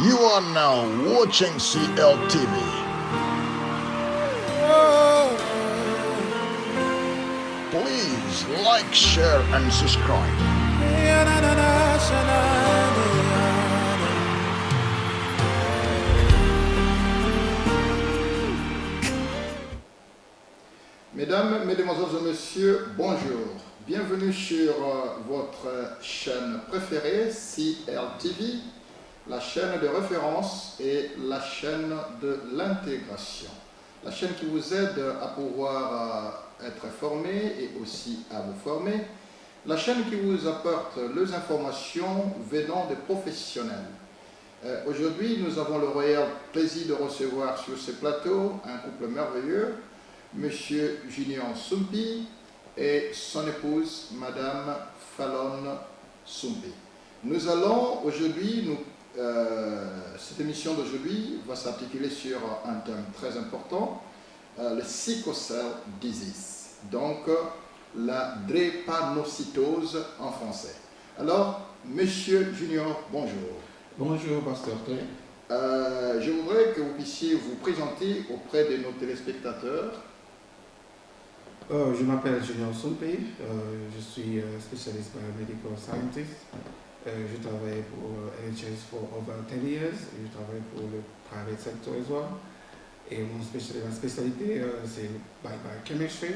You are now watching CLTV. Please like, share, and subscribe. Mesdames, Mesdemoiselles et Messieurs, bonjour. Bienvenue sur votre chaîne préférée, CLTV, la chaîne de référence et la chaîne de l'intégration. La chaîne qui vous aide à pouvoir être formé et aussi à vous former. La chaîne qui vous apporte les informations venant des professionnels. Aujourd'hui, nous avons le réel plaisir de recevoir sur ce plateau un couple merveilleux, Monsieur Junior Sumpi et son épouse, Madame Fallon Sumpi. Nous allons aujourd'hui, cette émission d'aujourd'hui va s'articuler sur un thème très important, le sickle cell disease, donc la drépanocytose en français. Alors, Monsieur Junior, bonjour. Bonjour, Pasteur Clay. Je voudrais que vous puissiez vous présenter auprès de nos téléspectateurs. Je m'appelle Junior Sumpi, je suis spécialiste biomedical scientist. Je travaille pour NHS for over 10 years et je travaille pour le private sector as well. Et ma spécialité, c'est biochemistry.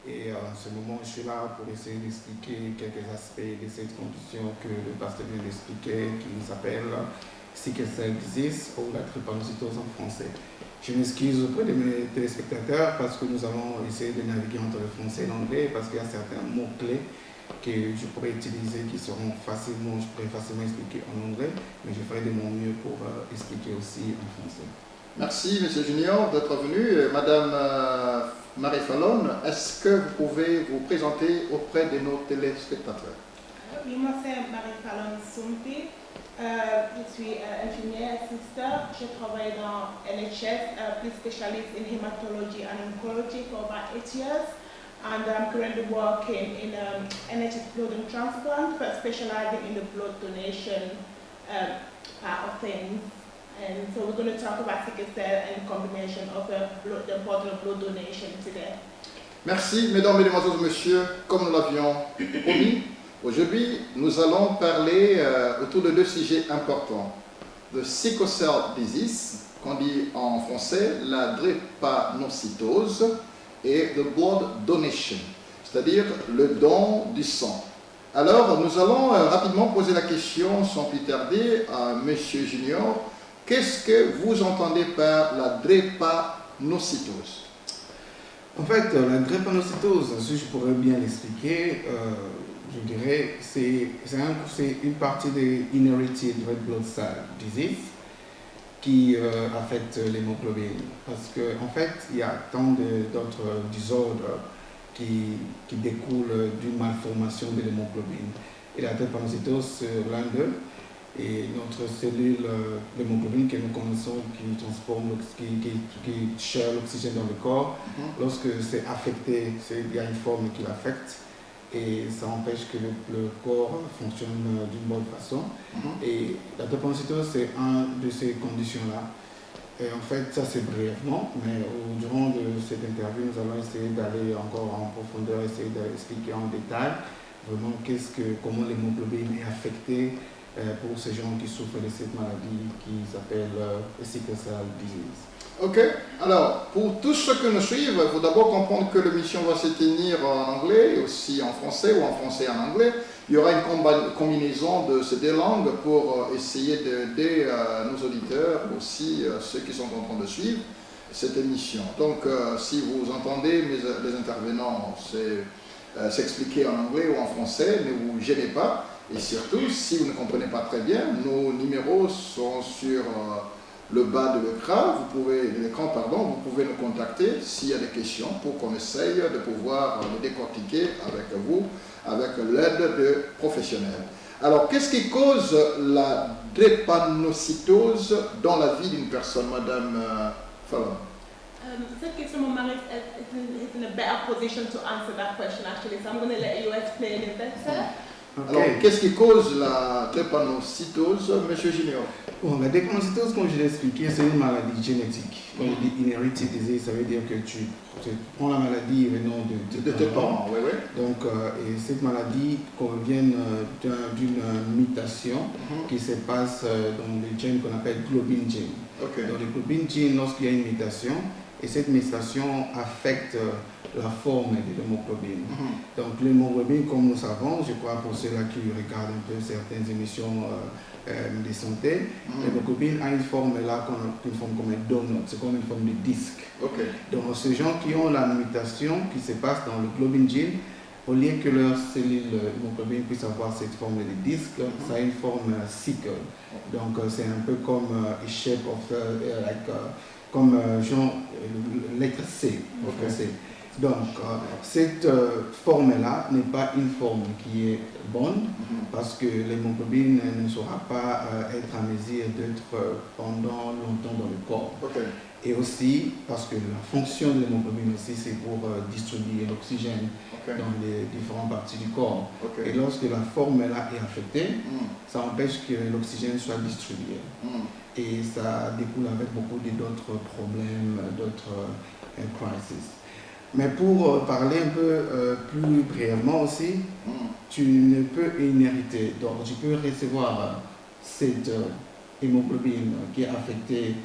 Et en ce moment, je suis là pour essayer d'expliquer quelques aspects de cette condition que le pasteur vient d'expliquer, qui s'appelle sickle cell disease ou la drépanocytose en français. Je m'excuse auprès de mes téléspectateurs parce que nous allons essayer de naviguer entre le français et l'anglais parce qu'il y a certains mots-clés que je pourrais utiliser qui seront je pourrais facilement expliquer en anglais, mais je ferai de mon mieux pour expliquer aussi en français. Merci, Monsieur Junior, d'être venu. Madame Marie Fallon, est-ce que vous pouvez vous présenter auprès de nos téléspectateurs? Je m'appelle Marie Fallon Sumpi. Je suis infirmière assistante. Je travaille dans NHS, plus spécialiste in hematology and oncology for about 8 years. And I'm currently working in NHS blood and transplant, but specializing in the blood donation part of things. And so we're going to talk about sickle cell and combination of the importance of blood donation today. Merci, mesdames, mesdemoiselles, messieurs. Comme nous l'avions promis, aujourd'hui, nous allons parler autour de deux sujets importants. Le sickle cell disease, qu'on dit en français la drépanocytose, et le blood donation, c'est-à-dire le don du sang. Alors, nous allons rapidement poser la question, sans plus tarder, à Monsieur Junior. Qu'est-ce que vous entendez par la drépanocytose? En fait, la drépanocytose, si je pourrais bien l'expliquer, je dirais c'est une partie de inherited red blood cell disease qui affecte l'hémoglobine. Parce qu'en fait, il y a tant d'autres désordres qui découlent d'une malformation de l'hémoglobine. Et la drépanocytose, c'est l'un d'eux. Et notre cellule, l'hémoglobine que nous connaissons, qui share l'oxygène dans le corps, lorsque c'est affecté, il y a une forme qui l'affecte et ça empêche que le corps fonctionne d'une bonne façon. Et la drépanocytose, c'est une de ces conditions-là. Et en fait, ça c'est brièvement, mais durant cette interview, nous allons essayer d'aller encore en profondeur, essayer d'expliquer en détail vraiment comment l'hémoglobine est affectée pour ces gens qui souffrent de cette maladie qui s'appelle sickle cell disease. Ok, alors pour tous ceux qui nous suivent, il faut d'abord comprendre que l'émission va se tenir en anglais, aussi en français ou en français et en anglais. Il y aura une combinaison de ces deux langues pour essayer d'aider nos auditeurs, aussi ceux qui sont en train de suivre cette émission. Donc si vous entendez les intervenants s'expliquer en anglais ou en français, ne vous gênez pas. Et surtout, si vous ne comprenez pas très bien, nos numéros sont sur le bas de l'écran. Vous pouvez nous contacter s'il y a des questions pour qu'on essaye de pouvoir les décortiquer avec vous, avec l'aide de professionnels. Alors, qu'est-ce qui cause la drépanocytose dans la vie d'une personne, Madame Fallon? Marie is in a better position to answer that question actually, so I'm going to let you explain it better. Ok. Alors, qu'est-ce qui cause la drépanocytose, Monsieur Junior? Bon, la drépanocytose, comme je l'ai expliqué, c'est une maladie génétique. Quand je dis inherited disease, ça veut dire que tu prends la maladie venant De tes parents, oui, oui. Donc, et cette maladie provient d'une mutation qui se passe dans les gènes qu'on appelle globin gene. Ok. Dans les globin gene, lorsqu'il y a une mutation, et cette mutation affecte la forme de l'hémoglobine. Donc l'hémoglobine, comme nous savons, je crois pour ceux-là qui regardent un peu certaines émissions de santé, l'hémoglobine a une forme là, une forme comme un donut, c'est comme une forme de disque. Ok. Donc ces gens qui ont la mutation qui se passe dans le globin gene, au lieu que leur cellule hémoglobine puisse avoir cette forme de disque, ça a une forme sickle. Donc c'est un peu comme a shape of comme genre lettre C en français. Donc cette forme-là n'est pas une forme qui est bonne parce que l'hémoglobine ne saura pas être en mesure d'être pendant longtemps dans le corps. Ok. Et aussi parce que la fonction de l'hémoglobine aussi c'est pour distribuer l'oxygène dans les différentes parties du corps. Et lorsque la forme-là est affectée, ça empêche que l'oxygène soit distribué. Et ça découle avec beaucoup d'autres problèmes, d'autres crises. Mais pour parler un peu plus brièvement aussi, tu ne peux inhériter, donc tu peux recevoir cette hémoglobine qui est affectée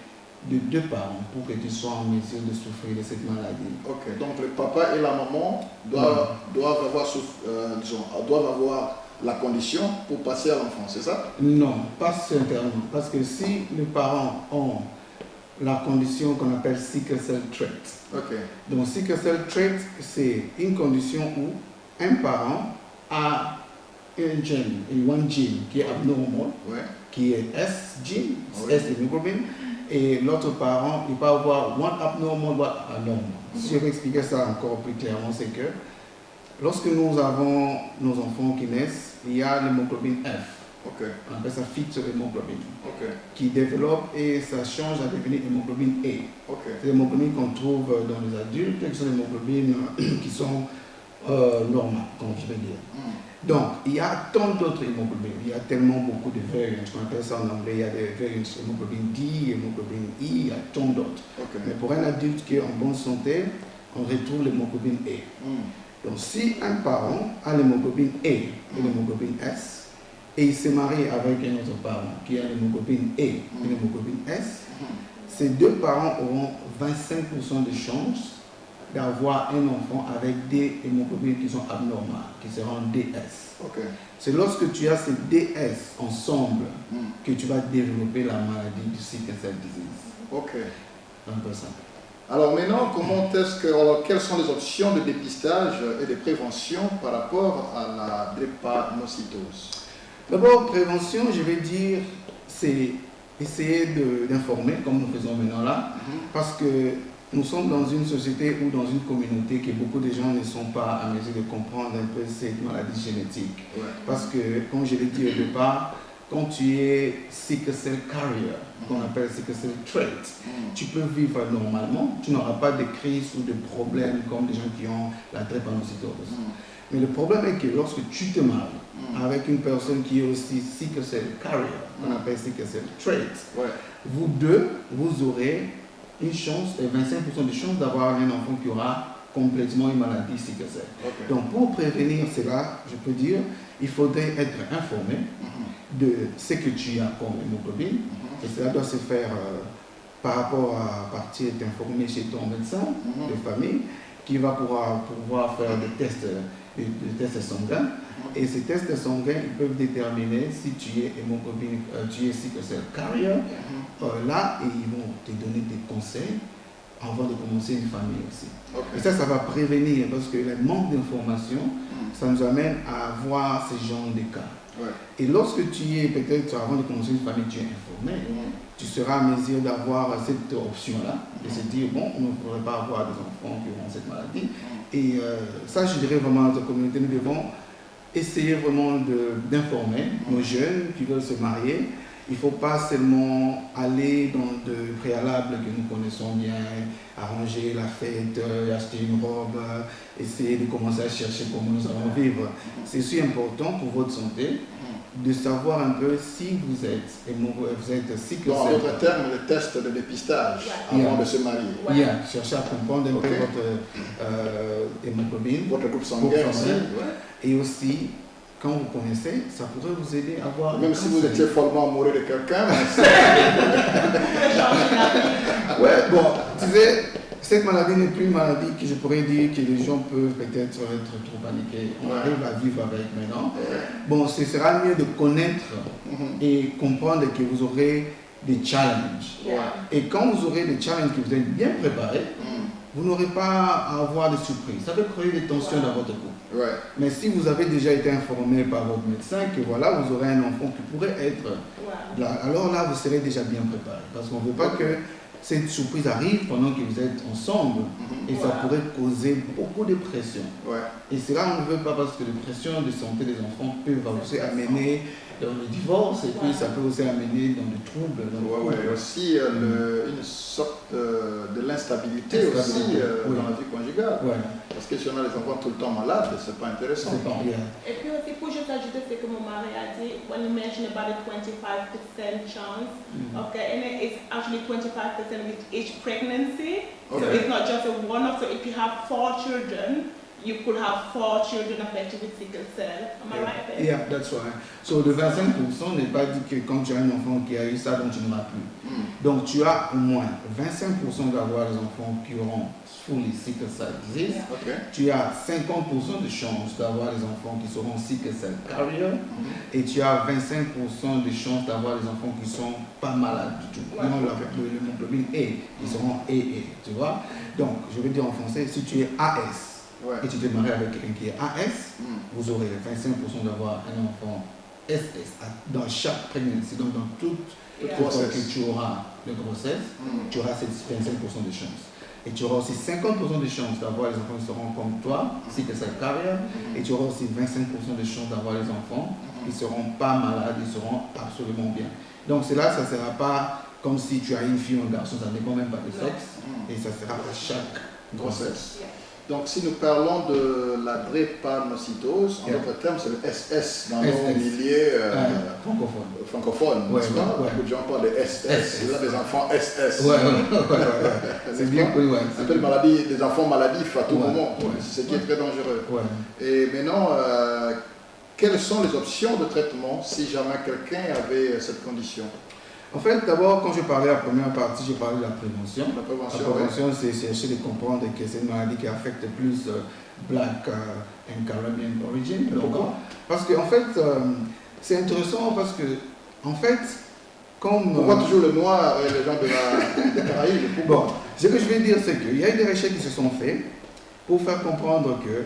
de deux parents pour que tu sois en mesure de souffrir de cette maladie. Ok, donc le papa et la maman doivent avoir la condition pour passer à l'enfant, c'est ça? Non, pas sincèrement, parce que si les parents ont la condition qu'on appelle sickle cell trait. Ok. Donc sickle cell trait, c'est une condition où un parent a un gène, one gene qui est abnormal, qui est S gene, S hémoglobine, et l'autre parent, il va avoir one abnormal, one anormal. Si je vais expliquer ça encore plus clairement, c'est que lorsque nous avons nos enfants qui naissent, il y a l'hémoglobine F. On appelle ça fetal hémoglobine, qui développe et ça change à devenir hémoglobine A. C'est l'hémoglobine qu'on trouve dans les adultes, et ce sont les hémoglobines qui sont normales, comme je vais dire. Donc, il y a tant d'autres hémoglobines, il y a tellement beaucoup de variants, on appelle ça en anglais, il y a des variants hémoglobine D, hémoglobine I, il y a tant d'autres. Mais pour un adulte qui est en bonne santé, on retrouve l'hémoglobine A. Donc, si un parent a l'hémoglobine A et l'hémoglobine S, et il se marie avec un autre parent qui a l'hémoglobine A et l'hémoglobine S, ces deux parents auront 25% de chances d'avoir un enfant avec des hémoglobines qui sont abnormales, qui seront DS. C'est lorsque tu as ces DS ensemble que tu vas développer la maladie du sickle cell disease. Un peu ça. Alors maintenant, quelles sont les options de dépistage et de prévention par rapport à la drépanocytose? D'abord, prévention, je vais dire, c'est essayer d'informer, comme nous faisons maintenant là, parce que nous sommes dans une société ou dans une communauté que beaucoup de gens ne sont pas à mesure de comprendre un peu cette maladie génétique. Parce que, comme je l'ai dit au départ, quand tu es sickle cell carrier, qu'on appelle sickle cell trait, tu peux vivre normalement, tu n'auras pas de crise ou de problème comme les gens qui ont la drépanocytose. Mais le problème est que lorsque tu te maries avec une personne qui est aussi sickle cell carrier, qu'on appelle sickle cell trait, vous deux, vous aurez une chance, 25% de chance d'avoir un enfant qui aura complètement une maladie sickle cell. Donc pour prévenir cela, je peux dire, il faudrait être informé de ce que tu as comme hémoglobine, et cela doit se faire par rapport à partir d'informer chez ton médecin de famille, qui va pouvoir faire des tests sanguins. Et ces tests sanguins, ils peuvent déterminer si tu es hémoglobine, tu es sickle cell carrier. Là, et ils vont te donner des conseils avant de commencer une famille aussi. Et ça va prévenir, parce que le manque d'information, ça nous amène à voir ce genre de cas. Et lorsque tu es, peut-être avant de commencer une famille, tu es informé, tu seras à mesure d'avoir cette option-là, de se dire, bon, on ne pourrait pas avoir des enfants qui auront cette maladie. Et ça, je dirais vraiment à notre communauté, nous devons essayer vraiment d'informer nos jeunes qui veulent se marier il ne faut pas seulement aller dans de préalables que nous connaissons bien, arranger la fête, acheter une robe, essayer de commencer à chercher comment nous allons vivre. C'est aussi important pour votre santé de savoir un peu si vous êtes cycle Donc, en cell. d'autres termes, le test de dépistage Ouais. avant de se marier. Ouais. Yeah, cherchez à comprendre un peu Ok. votre hémoglobine. Votre groupe sanguin Groupe aussi. sanguin. Ouais. Et aussi, quand vous connaissez, ça pourrait vous aider à voir. Même le si vous cancer. étiez follement amoureux de quelqu'un, mais Ouais, bon, tu sais, cette maladie n'est plus une maladie que je pourrais dire que les gens peuvent peut-être être trop paniqués. On Ouais. arrive à vivre avec maintenant. Bon, ce sera mieux de connaître et comprendre que vous aurez des challenges. Et quand vous aurez des challenges que vous êtes bien préparés, vous n'aurez pas à avoir de surprises. Ça peut créer des tensions dans votre couple. ouais. Mais si vous avez déjà été informé par votre médecin que voilà, vous aurez un enfant qui pourrait être là, alors là, vous serez déjà bien préparé. Parce qu'on ne veut pas que cette surprise arrive pendant que vous êtes ensemble et ça pourrait causer beaucoup de pression. Ouais. Et cela, on ne veut pas parce que les pressions de santé des enfants peuvent aussi amener dans le divorce et puis ça peut aussi amener dans le trouble. Dans le Ouais, couple. aussi une sorte de l'instabilité aussi Oui. dans la vie conjugale. Ouais, Parce que si on a les enfants tout le temps malades, c'est pas intéressant. c'est pas bien. Et puis aussi, pour juste ajouter ce que mon mari a dit, when you mentioned about the 25% chance, okay, and it's actually 25% with each pregnancy. So Okay. it's not just a one-off. So if you have 4 children, you could have 4 children affected with sickle cell. Am I right there? Yeah, that's right. So le 25% n'est pas dit que quand tu as un enfant qui a eu ça, donc tu n'auras plus. Donc tu as au moins 25% d'avoir des enfants qui auront fully sickle cell disease. Ok. Tu as 50% de chances d'avoir des enfants qui seront sickle cell carrier. Et tu as 25% de chances d'avoir des enfants qui ne sont pas malades du tout. Ouais. Non, l'hémoglobine A, ils seront AA, tu vois. Donc, je vais dire en français, si tu es AS, Ouais. et tu te maries avec quelqu'un qui est AS, vous aurez 25% d'avoir un enfant SS dans chaque prégnancy, donc dans toute fois que tu auras de grossesse, tu auras ces 25% de chances. Et tu auras aussi 50% de chances d'avoir les enfants qui seront comme toi, si que c'est carrière, et tu auras aussi 25% de chances d'avoir les enfants qui ne seront pas malades, ils seront absolument bien. Donc cela, ça ne sera pas comme si tu as une fille ou un garçon, ça ne dépend même pas de sexe, et ça sera à chaque grossesse. Donc, si nous parlons de la drépanocytose, en Yeah. d'autres termes, c'est le SS dans SS. nos milieux Francophone. francophones, Ouais, n'est-ce pas? ouais. Beaucoup de gens parlent de SS. Il y a des enfants SS. Ouais. N'est-ce C'est bien pas? connu, ouais. Un peu de maladie, des enfants maladifs à tout Ouais, moment, ouais. ce qui est très dangereux. Ouais. Et maintenant, quelles sont les options de traitement si jamais quelqu'un avait cette condition? En fait, d'abord, quand je parlais la première partie, je parlais de la prévention. La prévention, La prévention, c'est chercher de comprendre que c'est une maladie qui affecte plus Black and Caribbean origin. Pourquoi? Parce qu'en fait, c'est intéressant parce que, en fait, comme... Pourquoi toujours le noir et les gens des Caraïbes? Pourquoi? Bon, ce que je vais dire, c'est qu'il y a eu des recherches qui se sont faites pour faire comprendre que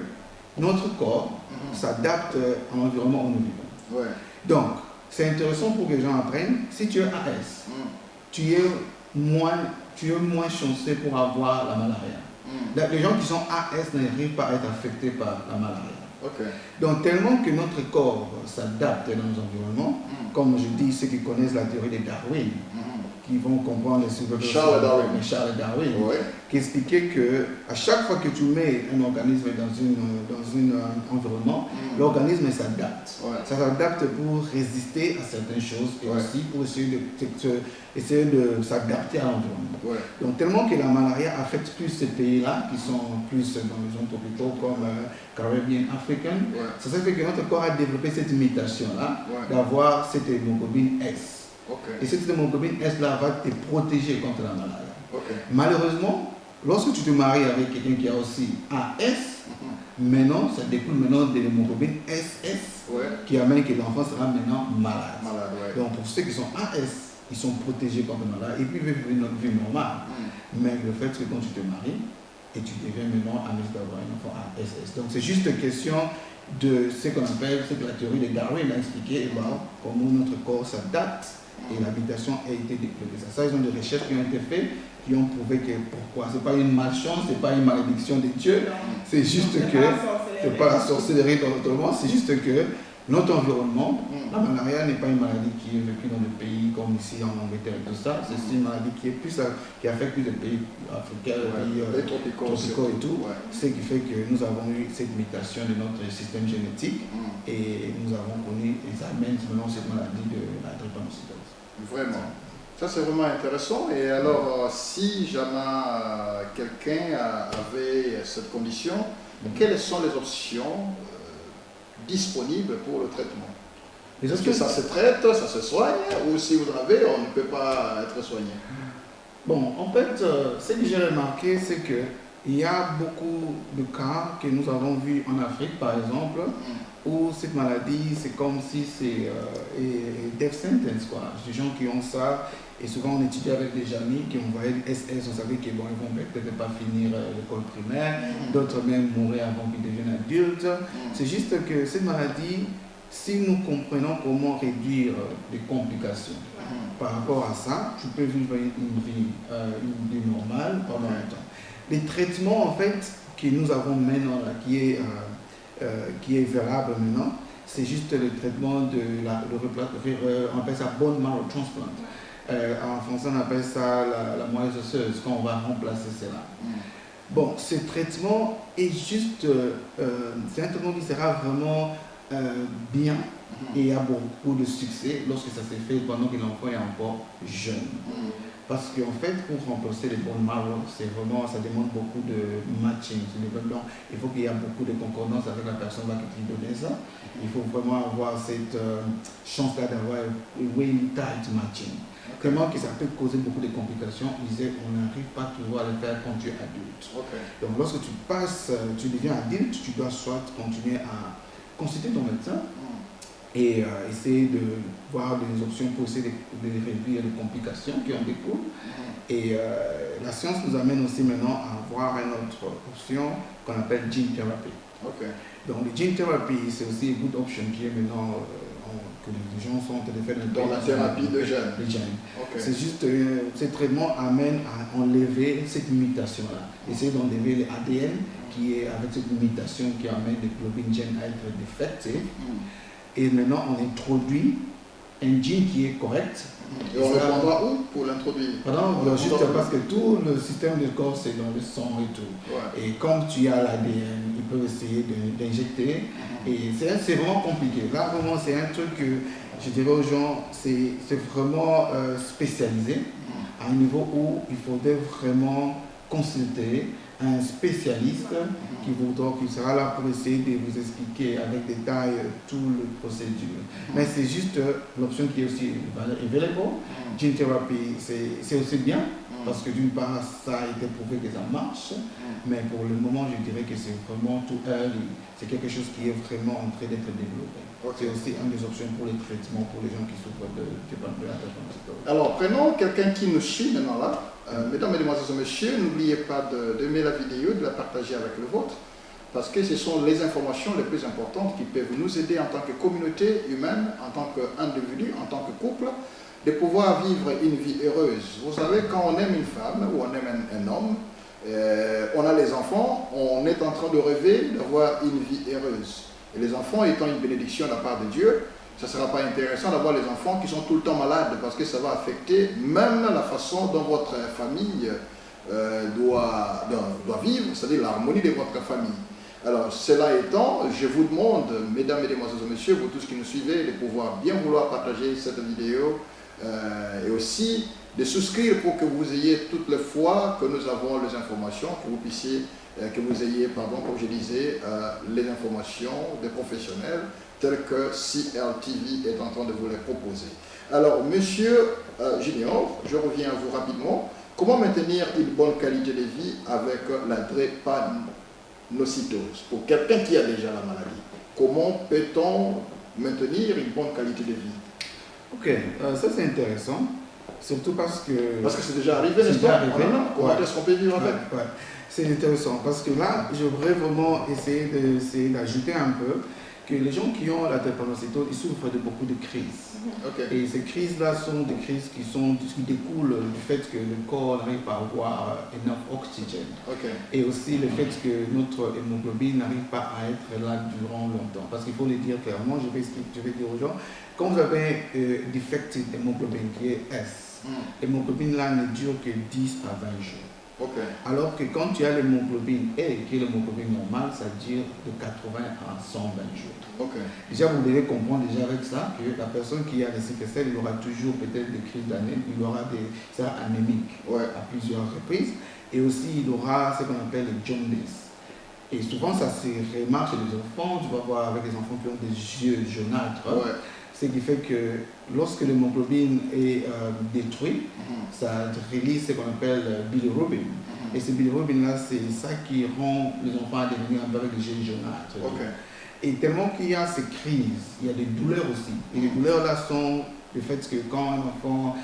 notre corps s'adapte à l'environnement où nous vivons. Ouais. Donc, c'est intéressant pour que les gens apprennent. Si tu es AS, tu es moins chanceux pour avoir la malaria. Les gens qui sont AS n'arrivent pas à être affectés par la malaria. Ok. Donc, tellement que notre corps s'adapte dans nos environnements, comme je dis, ceux qui connaissent la théorie de Darwin, qui vont comprendre Charles Darwin. Charles Darwin, Ouais. qui expliquait que à chaque fois que tu mets un organisme dans un environnement, l'organisme s'adapte. Ouais. Ça s'adapte pour résister à certaines choses et Ouais. aussi pour essayer de s'adapter à l'environnement. Ouais. Donc tellement que la malaria affecte plus ces pays-là, qui sont plus dans les zones tropicaux comme Caribbean, Africaine, Ouais. ça fait que notre corps a développé cette mutation-là Ouais. d'avoir cette hémoglobine S. Ok. Et cette hémoglobine S-là va te protéger contre la malaria. Ok. Malheureusement, lorsque tu te maries avec quelqu'un qui a aussi AS, maintenant, ça découle maintenant de l'hémoglobine SS, Ouais. qui amène que l'enfant sera maintenant malade. Malade, ouais. Donc pour ceux qui sont AS, ils sont protégés contre la maladie et puis ils vivent une vie normale. Mais le fait que quand tu te maries, et tu deviens maintenant à mesure d'avoir un enfant ASS. Donc c'est juste une question de ce qu'on appelle, ce que la théorie de Darwin a expliqué, comment notre corps s'adapte et l'habitation a été développée. Ça, ils ont des recherches qui ont été faites, qui ont prouvé que pourquoi. Ce n'est pas une malchance, ce n'est pas une malédiction de Dieu, c'est juste que, c'est pas la sorcellerie d'autrement, c'est juste que notre environnement. La malaria n'est pas une maladie qui est vécue dans des pays comme ici en Angleterre et tout ça. C'est une maladie qui affecte plus de pays africains, pays tropicaux et tout. Ce qui fait que nous avons eu cette mutation de notre système génétique et nous avons connu, ils amènent maintenant cette maladie de la drépanocytose. Vraiment. Ça, c'est vraiment intéressant. Et alors, si jamais quelqu'un avait cette condition, quelles sont les options disponibles pour le traitement? Est-ce que ça se traite, ça se soigne, ou si vous en avez, on ne peut pas être soigné? Bon, en fait, ce que j'ai remarqué, c'est qu'il y a beaucoup de cas que nous avons vus en Afrique, par exemple, où cette maladie, c'est comme si c'est death sentence, quoi. Des gens qui ont ça, et souvent on étudie avec des amis qui ont envoyé SS, on savait qu'ils vont peut-être pas finir l'école primaire, d'autres même mourir avant qu'ils deviennent adultes. C'est juste que cette maladie, si nous comprenons comment réduire les complications par rapport à ça, tu peux vivre une vie normale pendant un temps. Les traitements, en fait, que nous avons maintenant, là, qui est valable maintenant, c'est juste le traitement on appelle ça bone marrow transplant. En français, on appelle ça la moelle osseuse, quand on va remplacer cela. Bon, ce traitement est juste, c'est un traitement qui sera vraiment bien et il y a beaucoup de succès lorsque ça s'est fait pendant que l'enfant est encore jeune. Parce qu'en fait, pour remplacer les bone marrow, c'est vraiment, ça demande beaucoup de matching. Il faut qu'il y ait beaucoup de concordance avec la personne qui donne ça. Il faut vraiment avoir cette chance-là d'avoir un really tight matching. Tellement que ça peut causer beaucoup de complications. On n'arrive pas toujours à le faire quand tu es adulte. Donc lorsque tu deviens adulte, tu dois soit continuer à consulter ton médecin et essayer de voir des options pour essayer de réduire les complications qui en découlent. Et la science nous amène aussi maintenant à avoir une autre option qu'on appelle gene therapy. Donc le gene therapy, c'est aussi une good option qui est maintenant que les gens sont en train de faire dans la thérapie de gènes. C'est juste, ce traitement amène à enlever cette mutation-là. Essayer d'enlever l'ADN qui est avec cette mutation qui amène les globines gènes à être défectés. Et maintenant, on introduit un gène qui est correct. Et on le prendra où pour l'introduire? Pardon, juste parce que tout le système du corps, c'est dans le sang et tout. Et comme tu as l'ADN, ils peuvent essayer d'injecter. Et c'est vraiment compliqué. Là, vraiment, c'est un truc que je dirais aux gens, c'est vraiment spécialisé, à un niveau où il faudrait vraiment consulter un spécialiste qui sera là pour essayer de vous expliquer avec détail tout le procédure. Mais c'est juste l'option qui est aussi available. Gene therapy, c'est aussi bien parce que d'une part, ça a été prouvé que ça marche, mais pour le moment, je dirais que c'est vraiment too early. C'est quelque chose qui est vraiment en train d'être développé. C'est aussi une des options pour les traitements pour les gens qui souffrent de la drépanocytose. Alors, prenons quelqu'un qui nous suit maintenant là. Mesdames, Mesdemoiselles et Messieurs, n'oubliez pas d'aimer la vidéo, de la partager avec le vôtre, parce que ce sont les informations les plus importantes qui peuvent nous aider en tant que communauté humaine, en tant qu'individu, en tant que couple, de pouvoir vivre une vie heureuse. Vous savez, quand on aime une femme ou on aime un homme, on a les enfants, on est en train de rêver d'avoir une vie heureuse. Et les enfants étant une bénédiction de la part de Dieu, ça ne sera pas intéressant d'avoir les enfants qui sont tout le temps malades parce que ça va affecter même la façon dont votre famille doit vivre, c'est-à-dire l'harmonie de votre famille. Alors, cela étant, je vous demande, mesdames, mesdemoiselles et messieurs, vous tous qui nous suivez, de pouvoir bien vouloir partager cette vidéo et aussi de souscrire pour que vous ayez toutes les fois que nous avons les informations, que vous puissiez, que vous ayez, pardon, comme je disais, les informations des professionnels tels que CLTV est en train de vous les proposer. Alors, monsieur Junior, je reviens à vous rapidement. Comment maintenir une bonne qualité de vie avec la drépanocytose? Pour quelqu'un qui a déjà la maladie, comment peut-on maintenir une bonne qualité de vie? Ok, ça c'est intéressant, surtout parce que... Parce que c'est déjà arrivé, n'est-ce pas? Comment est-ce qu'on peut vivre avec? C'est intéressant, parce que là, je voudrais vraiment essayer d'ajouter un peu que les gens qui ont la drépanocytose, ils souffrent de beaucoup de crises. Ok. Et ces crises-là sont des crises qui découlent du fait que le corps n'arrive pas à avoir enough oxygène. Ok. Et aussi le fait que notre hémoglobine n'arrive pas à être là durant longtemps. Parce qu'il faut le dire clairement, je vais dire aux gens, quand vous avez defective hémoglobine qui est S, l'hémoglobine là ne dure que 10 à 20 jours. Ok. Alors que quand tu as l'hémoglobine A, qui est l'hémoglobine normale, ça dure de 80 à 120 jours. Ok. Déjà, vous devez comprendre déjà avec ça que la personne qui a le sickle cell, il aura toujours peut-être des crises d'anémie, il aura des ça anémiques à plusieurs reprises. Et aussi, il aura ce qu'on appelle le jaundice. Et souvent, ça se remarque chez les enfants. Tu vas voir avec les enfants qui ont des yeux jaunâtres. Ouais. Ce qui fait que lorsque l'hémoglobine est détruit, ça release ce qu'on appelle bilirubin. Et ce bilirubin-là, c'est ça qui rend les enfants à devenir un peu avec les yeux jaunâtres. Ok. Et tellement qu'il y a ces crises, il y a des douleurs aussi. Et les douleurs-là sont le fait que quand un enfant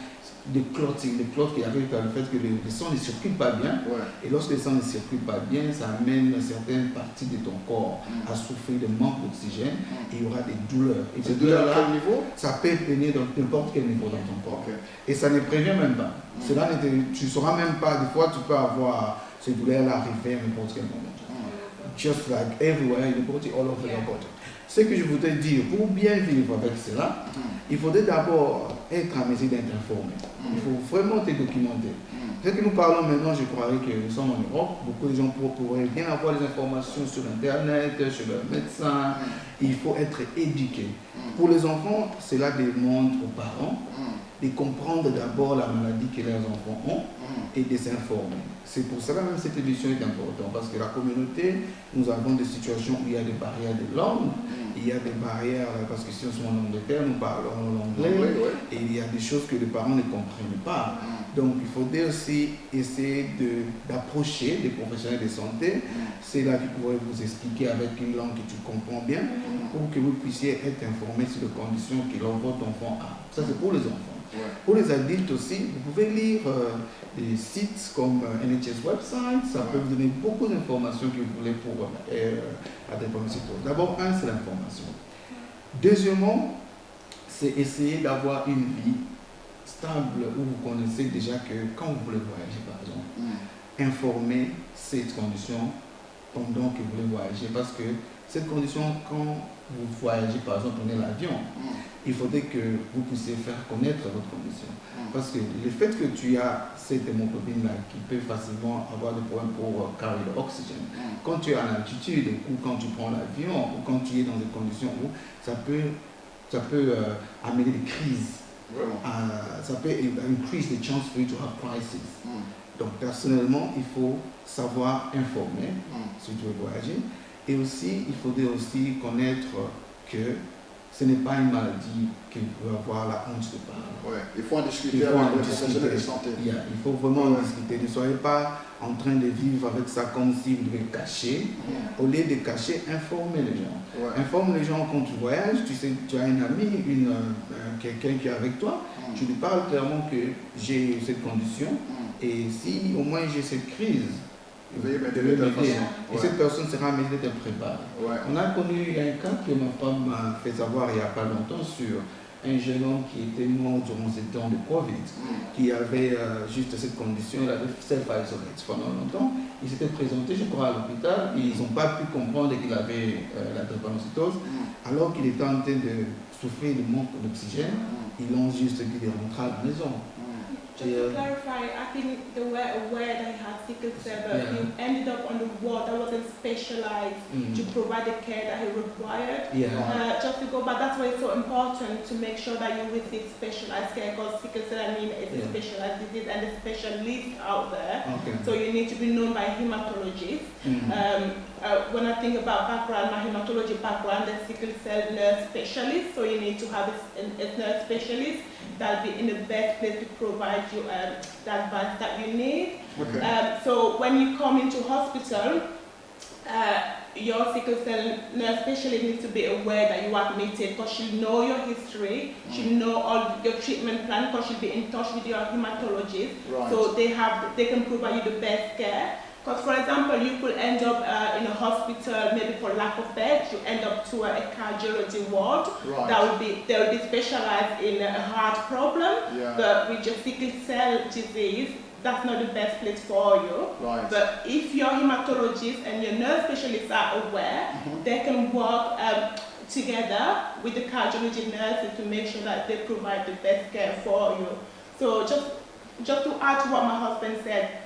des clots qui arrivent à le fait que le sang ne circule pas bien. Ouais. Et lorsque le sang ne circule pas bien, ça amène certaines parties de ton corps à souffrir de manque d'oxygène et il y aura des douleurs. Et ces douleurs-là, à quel niveau? ça peut venir dans n'importe quel niveau dans ton corps. Ok. Et ça ne prévient même pas. Cela tu ne sauras même pas, des fois tu peux avoir ces douleurs-là arriver à n'importe quel moment. Just like everywhere in the body, all over your body. Ce que je voudrais dire, pour bien vivre avec cela, il faudrait d'abord être à mesure d'être informé. Il faut vraiment te documenter. Ce que nous parlons maintenant, je croirais que nous sommes en Europe, beaucoup de gens pourraient bien avoir des informations sur Internet, sur leur médecin. Il faut être éduqué. Pour les enfants, cela demande aux parents de comprendre d'abord la maladie que leurs enfants ont et de s'informer. C'est pour cela même cette émission est importante, parce que la communauté, nous avons des situations où il y a des barrières de langue, il y a des barrières, parce que si nous sommes en Angleterre, nous parlons l'anglais, et il y a des choses que les parents ne comprennent pas. Donc il faudrait aussi essayer d'approcher des professionnels de santé. C'est là qu'ils pourraient vous expliquer avec une langue que tu comprends bien, pour que vous puissiez être informé sur les conditions que votre enfant a. Ça c'est pour les enfants. Pour les adultes aussi, vous pouvez lire des sites comme NHS Website, ça peut vous donner beaucoup d'informations que vous voulez pour la drépanocytose. D'abord, c'est l'information. Deuxièmement, c'est essayer d'avoir une vie stable où vous connaissez déjà que quand vous voulez voyager, par exemple, informer cette condition pendant que vous voulez voyager, parce que cette condition, quand vous voyagez, par exemple, prenez l'avion, il faudrait que vous puissiez faire connaître votre condition. Parce que le fait que tu as cette hémoglobine-là qui peut facilement avoir des problèmes pour carrer l'oxygène, quand tu es en altitude ou quand tu prends l'avion ou quand tu es dans des conditions où ça peut amener des crises. Ça peut increase the chance for you to have crisis. Donc personnellement, il faut savoir informer si tu veux voyager. Et aussi, il faudrait aussi connaître que ce n'est pas une maladie qu'il peut avoir la honte de parler. Il faut en discuter avec les professionnels de santé. Il faut vraiment en discuter. Ne soyez pas en train de vivre avec ça comme si vous devez cacher. Au lieu de cacher, informez les gens. Informe les gens quand tu voyages. Tu sais, tu as un ami, quelqu'un qui est avec toi. Tu lui parles clairement que j'ai cette condition. Et si au moins j'ai cette crise, veuillez m'aider. Et cette personne sera amenée d'être préparée. On a connu un cas que ma femme m'a fait savoir il n'y a pas longtemps sur un jeune homme qui était mort durant ce temps de Covid, qui avait juste cette condition, il avait self-isolate pendant longtemps. Il s'était présenté, je crois, à l'hôpital, et ils n'ont pas pu comprendre qu'il avait la drépanocytose, alors qu'il était en train de souffrir de manque d'oxygène. Ils l'ont juste dit de rentrer à la maison. Just to clarify, I think they were aware that he had sickle cell, but he ended up on the ward that wasn't specialized to provide the care that he required. Just to go back, that's why it's so important to make sure that you receive specialized care, because sickle cell anemia is a specialized disease and the specialists out there. So you need to be known by hematologists. When I think about background, my hematology background, the sickle cell nurse specialist, so you need to have a nurse specialist that'll be in the best place to provide you the advice that you need. So when you come into hospital, your sickle cell nurse specialist needs to be aware that you are admitted, because she'll know your history, she'll know all your treatment plan, because she'll be in touch with your hematologist, so they can provide you the best care. Because, for example, you could end up in a hospital, maybe for lack of beds, you end up to a cardiology ward. Right. They will be specialized in a heart problem, Yeah. but with your sickle cell disease, that's not the best place for you. Right. But if your hematologist and your nurse specialists are aware, they can work together with the cardiology nurses to make sure that they provide the best care for you. So just to add to what my husband said,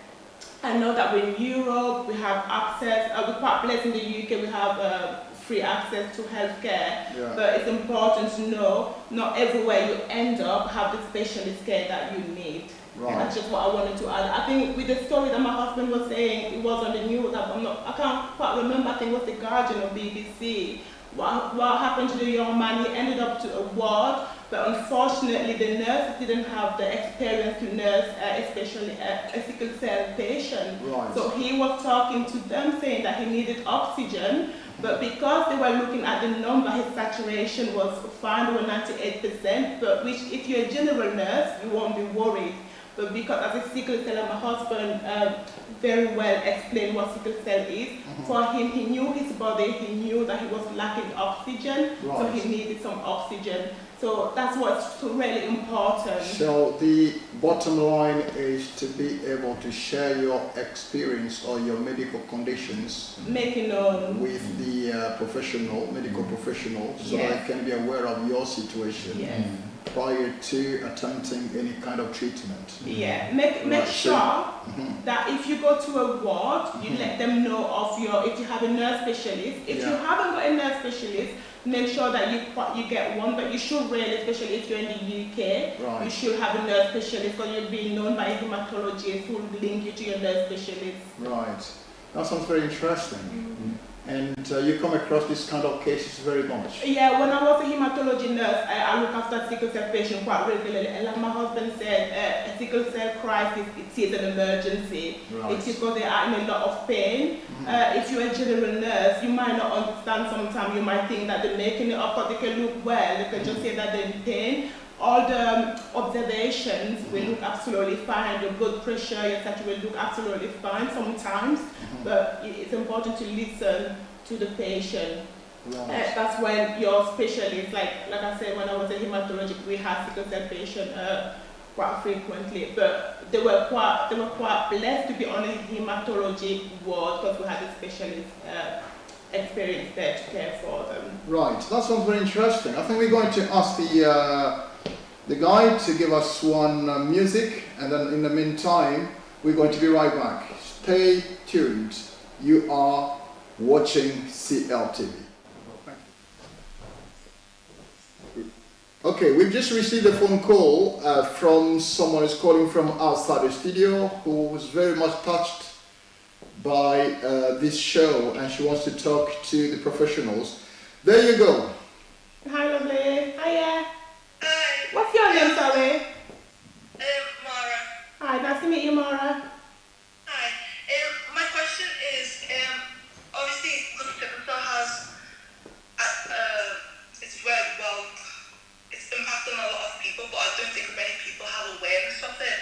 I know that we're in Europe, we have access, we're quite blessed in the UK, we have free access to healthcare, Yeah. but it's important to know not everywhere you end up have the specialist care that you need. Right. That's just what I wanted to add. I think with the story that my husband was saying, it was on the news, I can't quite remember, I think it was the Guardian or BBC, what happened to the young man. He ended up to a ward, but unfortunately the nurse didn't have the experience to nurse especially a sickle cell patient. Right. So he was talking to them saying that he needed oxygen, but because they were looking at the number, his saturation was fine, they were 98%, but which if you're a general nurse, you won't be worried. But because as a sickle cell, and my husband very well explained what sickle cell is, for him, he knew his body, he knew that he was lacking oxygen, so Right. he needed some oxygen. So that's what's really important. So the bottom line is to be able to share your experience or your medical conditions Making known. with the medical professional, so Yes. they can be aware of your situation Yes. prior to attempting any kind of treatment. Yeah, make Right, so- sure that if you go to a ward, you let them know of if you have a nurse specialist. If you Yeah. haven't got a nurse specialist, make sure that you get one, but you should really, especially if you're in the UK, Right. you should have a nurse specialist because you'll be known by a hematologist who will link you to your nurse specialist. Right. That sounds very interesting. And you come across this kind of cases very much. Yeah, when I was a hematology nurse, I look after sickle cell patients quite regularly. And like my husband said, a sickle cell crisis, it is an emergency. Right. It is because they are in a lot of pain. If you're a general nurse, you might not understand sometimes. You might think that they're making it up, but they can look well. They can just say that they're in pain. All the observations will look absolutely fine. Your blood pressure, your saturation will look absolutely fine sometimes. But it's important to listen to the patient. Right. That's when your specialist, like I said, when I was a hematologist, we had sickle cell patients quite frequently, but they were quite blessed to be on a hematology ward because we had a specialist experience there to care for them. Right, that sounds very interesting. I think we're going to ask the guy to give us one music, and then in the meantime, we're going to be right back. Stay tuned. You are watching CLTV. Okay, we've just received a phone call from someone who's calling from outside the studio who was very much touched by this show, and she wants to talk to the professionals. There you go. Hi, lovely. Hiya. Hi, What's your name, sorry? Mara. Hi, nice to meet you, Mara. Hi. My question is, obviously the sickle cell has, it's impacting a lot of people, but I don't think many people have awareness of it.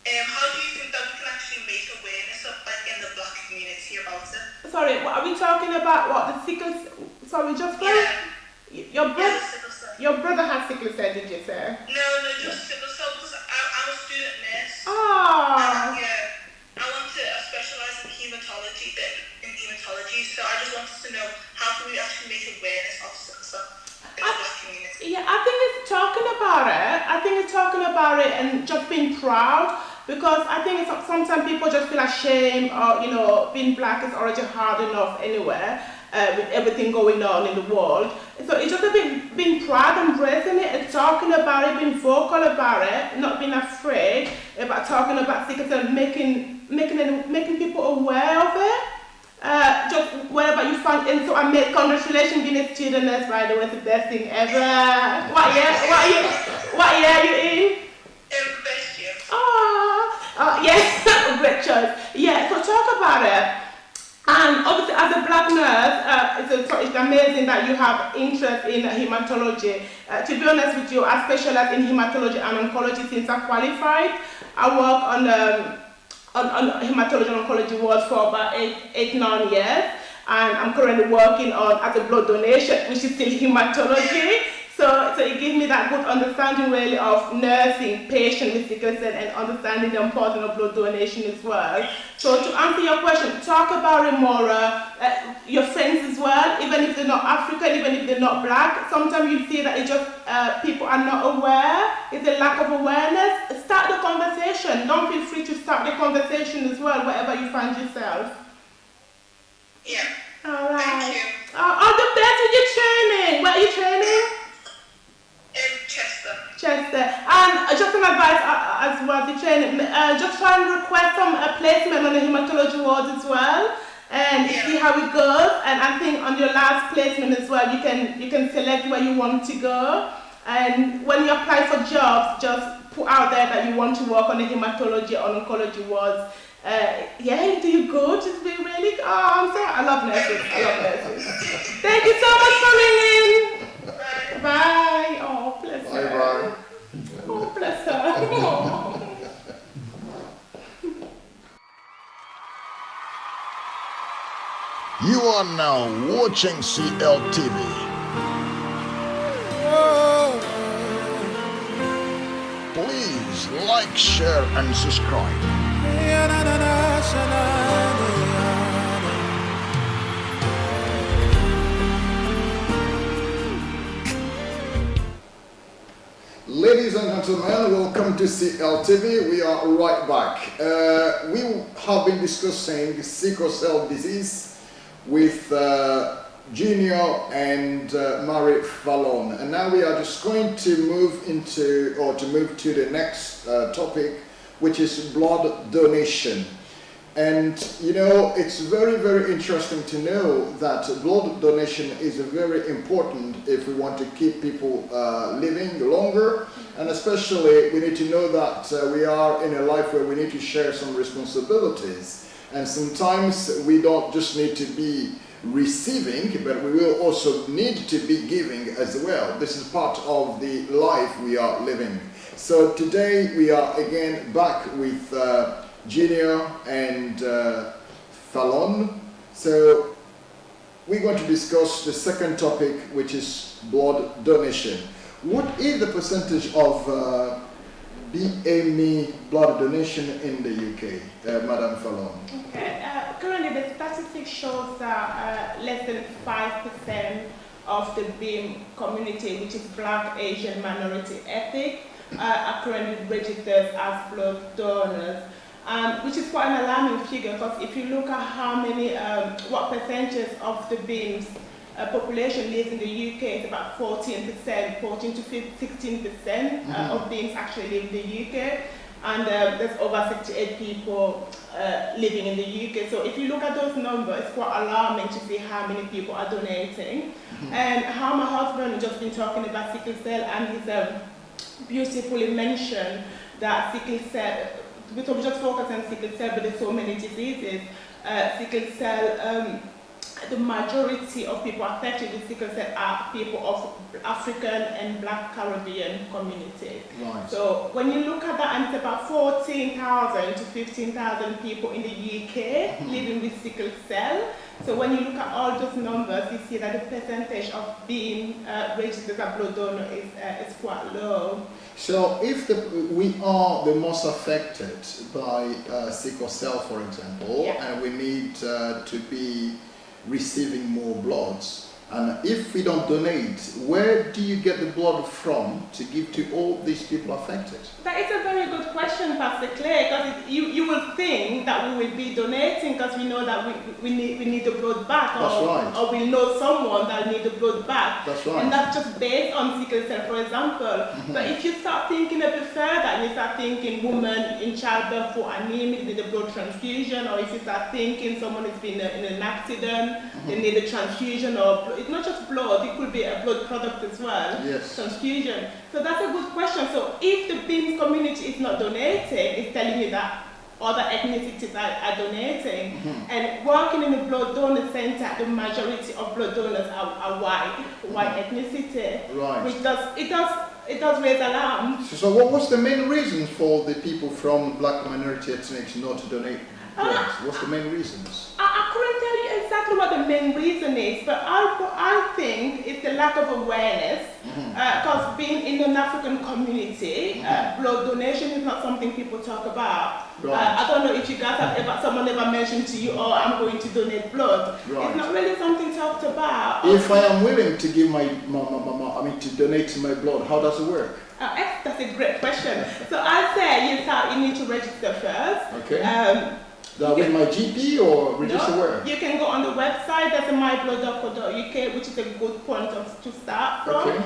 How do you think that we can actually make awareness of, in the Black community about it? Sorry, what are we talking about? What, the sickle? Sorry, just first. Your brother. Yeah, sickle cell. Your brother has sickle cell, did you say? No, just sickle cell, because I'm a student nurse. Ah. Yeah, I want to specialize in hematology, so I just wanted to know how can we actually make awareness of sickle cell in the Black community? Yeah, I think it's talking about it. I think it's talking about it and just being proud, because I think it's, sometimes people just feel ashamed, or being Black is already hard enough anywhere with everything going on in the world. So it's just a bit being proud, embracing it, and talking about it, being vocal about it, not being afraid about talking about sickle cell, making people aware of it. Just wherever you find, and so I made congratulations being a student nurse, by the way, it's the best thing ever. What year are you in? Best year. Yes, great choice. Yeah, so talk about it. And obviously, as a Black nurse, it's amazing that you have interest in hematology. To be honest with you, I specialize in hematology and oncology since I qualified. I work on hematology and oncology wards for about 9 years, and I'm currently working on as a blood donation, which is still hematology. So it gives me that good understanding really of nursing patients with sickle cell and understanding the importance of blood donation as well. So to answer your question, talk about Remora, your friends as well, even if they're not African, even if they're not black. Sometimes you see that it's just people are not aware, it's a lack of awareness. Start the conversation. Don't feel free to start the conversation as well, wherever you find yourself. Yeah. All right. Thank you. All the best with your training. Where are you training? Chester. Chester. And just some advice as well, the training, just try and request some placement on the hematology ward as well, and see how it goes. And I think on your last placement as well, you can select where you want to go. And when you apply for jobs, just put out there that you want to work on the hematology or oncology wards. Yeah, you do good. It's been really good. I love nurses. I love nurses. Thank you so much for ringing. Bye. Oh, bless her. Bye-bye. Oh, bless her. Oh. You are now watching CLTV. Please like, share, and subscribe. Ladies and gentlemen, welcome to CLTV. We are right back. We have been discussing sickle cell disease with Junior and Marie Fallon, and now we are just going to move to the next topic, which is blood donation. And you know, it's very, very interesting to know that blood donation is very important if we want to keep people living longer, and especially we need to know that we are in a life where we need to share some responsibilities, and sometimes we don't just need to be receiving, but we will also need to be giving as well. This is part of the life we are living. So today we are again back with Junior and Fallon. So we're going to discuss the second topic, which is blood donation. What is the percentage of BME blood donation in the UK, Madam Fallon? Okay. Currently, the statistics shows that less than 5% of the BIM community, which is Black, Asian, minority, ethnic, are currently registered as blood donors. Which is quite an alarming figure, because if you look at how many, what percentage of the BIM's population lives in the UK, it's about 14%, 14 to 16% of BIMs actually live in the UK, and there's over 68 people living in the UK. So if you look at those numbers, it's quite alarming to see how many people are donating. And how my husband has just been talking about sickle cell, and he's beautifully mentioned that sickle cell, we just focus on sickle cell, but there's so many diseases. Sickle cell, the majority of people affected with sickle cell are people of African and Black Caribbean communities. Right. So when you look at that, and it's about 14,000 to 15,000 people in the UK living with sickle cell. So when you look at all those numbers, you see that the percentage of being registered as blood donor is quite low. So if we are the most affected by sickle cell, for example, and we need to be receiving more bloods, and if we don't donate, where do you get the blood from to give to all these people affected? That is a very good question, Pastor Clay, because you will think that we will be donating because we know that we need the blood back, or we know someone that needs the blood back. That's right. And that's just based on sickle cell, for example. But if you start thinking a bit further, and you start thinking women in childbirth for anemia need a blood transfusion, or if you start thinking someone has been in an accident, they need a transfusion, or it's not just blood, it could be a blood product as well. Yes. Transfusion. So that's a good question. So if the BIMS community is not donating, it's telling you that other ethnicities are donating. And working in the blood donor center, the majority of blood donors are white ethnicity. Right. Which it does raise alarm. So what was the main reason for the people from black minority ethnics not to donate blood? What's the main reasons? I couldn't tell you exactly what the main reason is, but I think it's the lack of awareness. Because being in an African community, blood donation is not something people talk about. Right. I don't know if you guys have someone ever mentioned to you, oh, I'm going to donate blood. Right. It's not really something talked about. If I am willing to give to donate my blood, how does it work? That's a great question. So I'd say you need to register first. Okay. With my GP or register where? You can go on the website, that's myblood.co.uk, which is a good point to start from. Okay.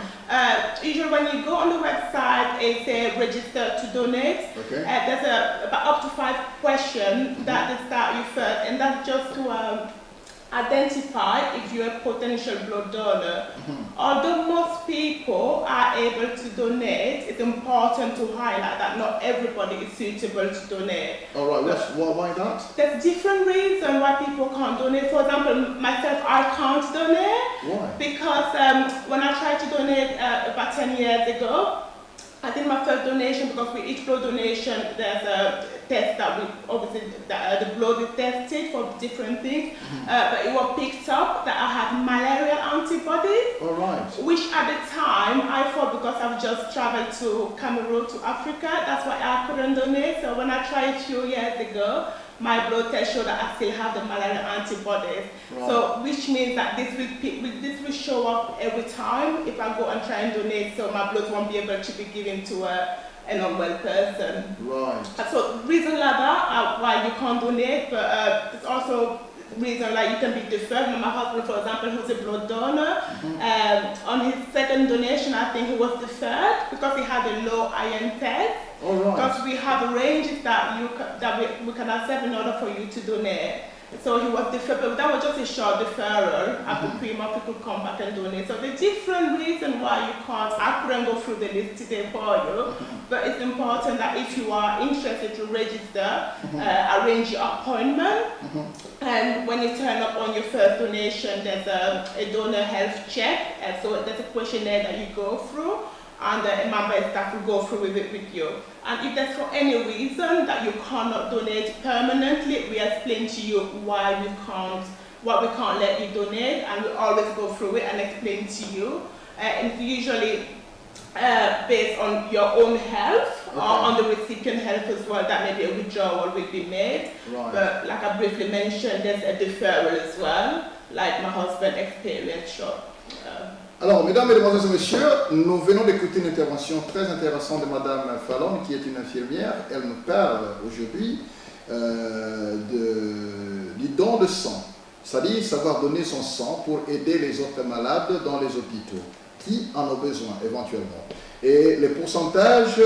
Usually when you go on the website, it's a register to donate. Okay. There's about up to 5 questions that they start you first, and that's just to identify if you're a potential blood donor. Although most people are able to donate, it's important to highlight that not everybody is suitable to donate. All right, why that? There's different reasons why people can't donate. For example, myself, I can't donate. Why? Because when I tried to donate about 10 years ago, I did my first donation because with each blood donation there's a test that we obviously the blood is tested for different things. But it was picked up that I had malarial antibodies. All right. Which at the time I thought because I've just traveled to Cameroon to Africa, that's why I couldn't donate. So when I tried a few years ago, my blood test showed that I still have the malarial antibodies. Right. So which means that this will show up every time if I go and try and donate, so my blood won't be able to be given to an unwell person. Right. So reason like that why you can't donate, but it's also reason like you can be deferred. My husband, for example, who's a blood donor, on his second donation, I think he was deferred because he had a low iron test. All right. Because we have ranges that we can accept in order for you to donate. So he was deferred, but that was just a short deferral. After 3 months, he could come back and donate. So the different reasons why you can't, I couldn't go through the list today for you, but it's important that if you are interested to register, arrange your appointment, and when you turn up on your first donation, there's a donor health check, and so there's a questionnaire that you go through, and a member of staff will go through with it with you. And if there's for any reason that you cannot donate permanently, we explain to you why we can't let you donate, and we always go through it and explain to you. And it's usually based on your own health or on the recipient health as well, that maybe a withdrawal will be made. Right. But like I briefly mentioned, there's a deferral as well, like my husband experienced short. Alors, mesdames, mesdemoiselles et messieurs, nous venons d'écouter une intervention très intéressante de Madame Fallon, qui est une infirmière. Elle nous parle aujourd'hui du don de sang, c'est-à-dire savoir donner son sang pour aider les autres malades dans les hôpitaux, qui en ont besoin éventuellement. Et les pourcentages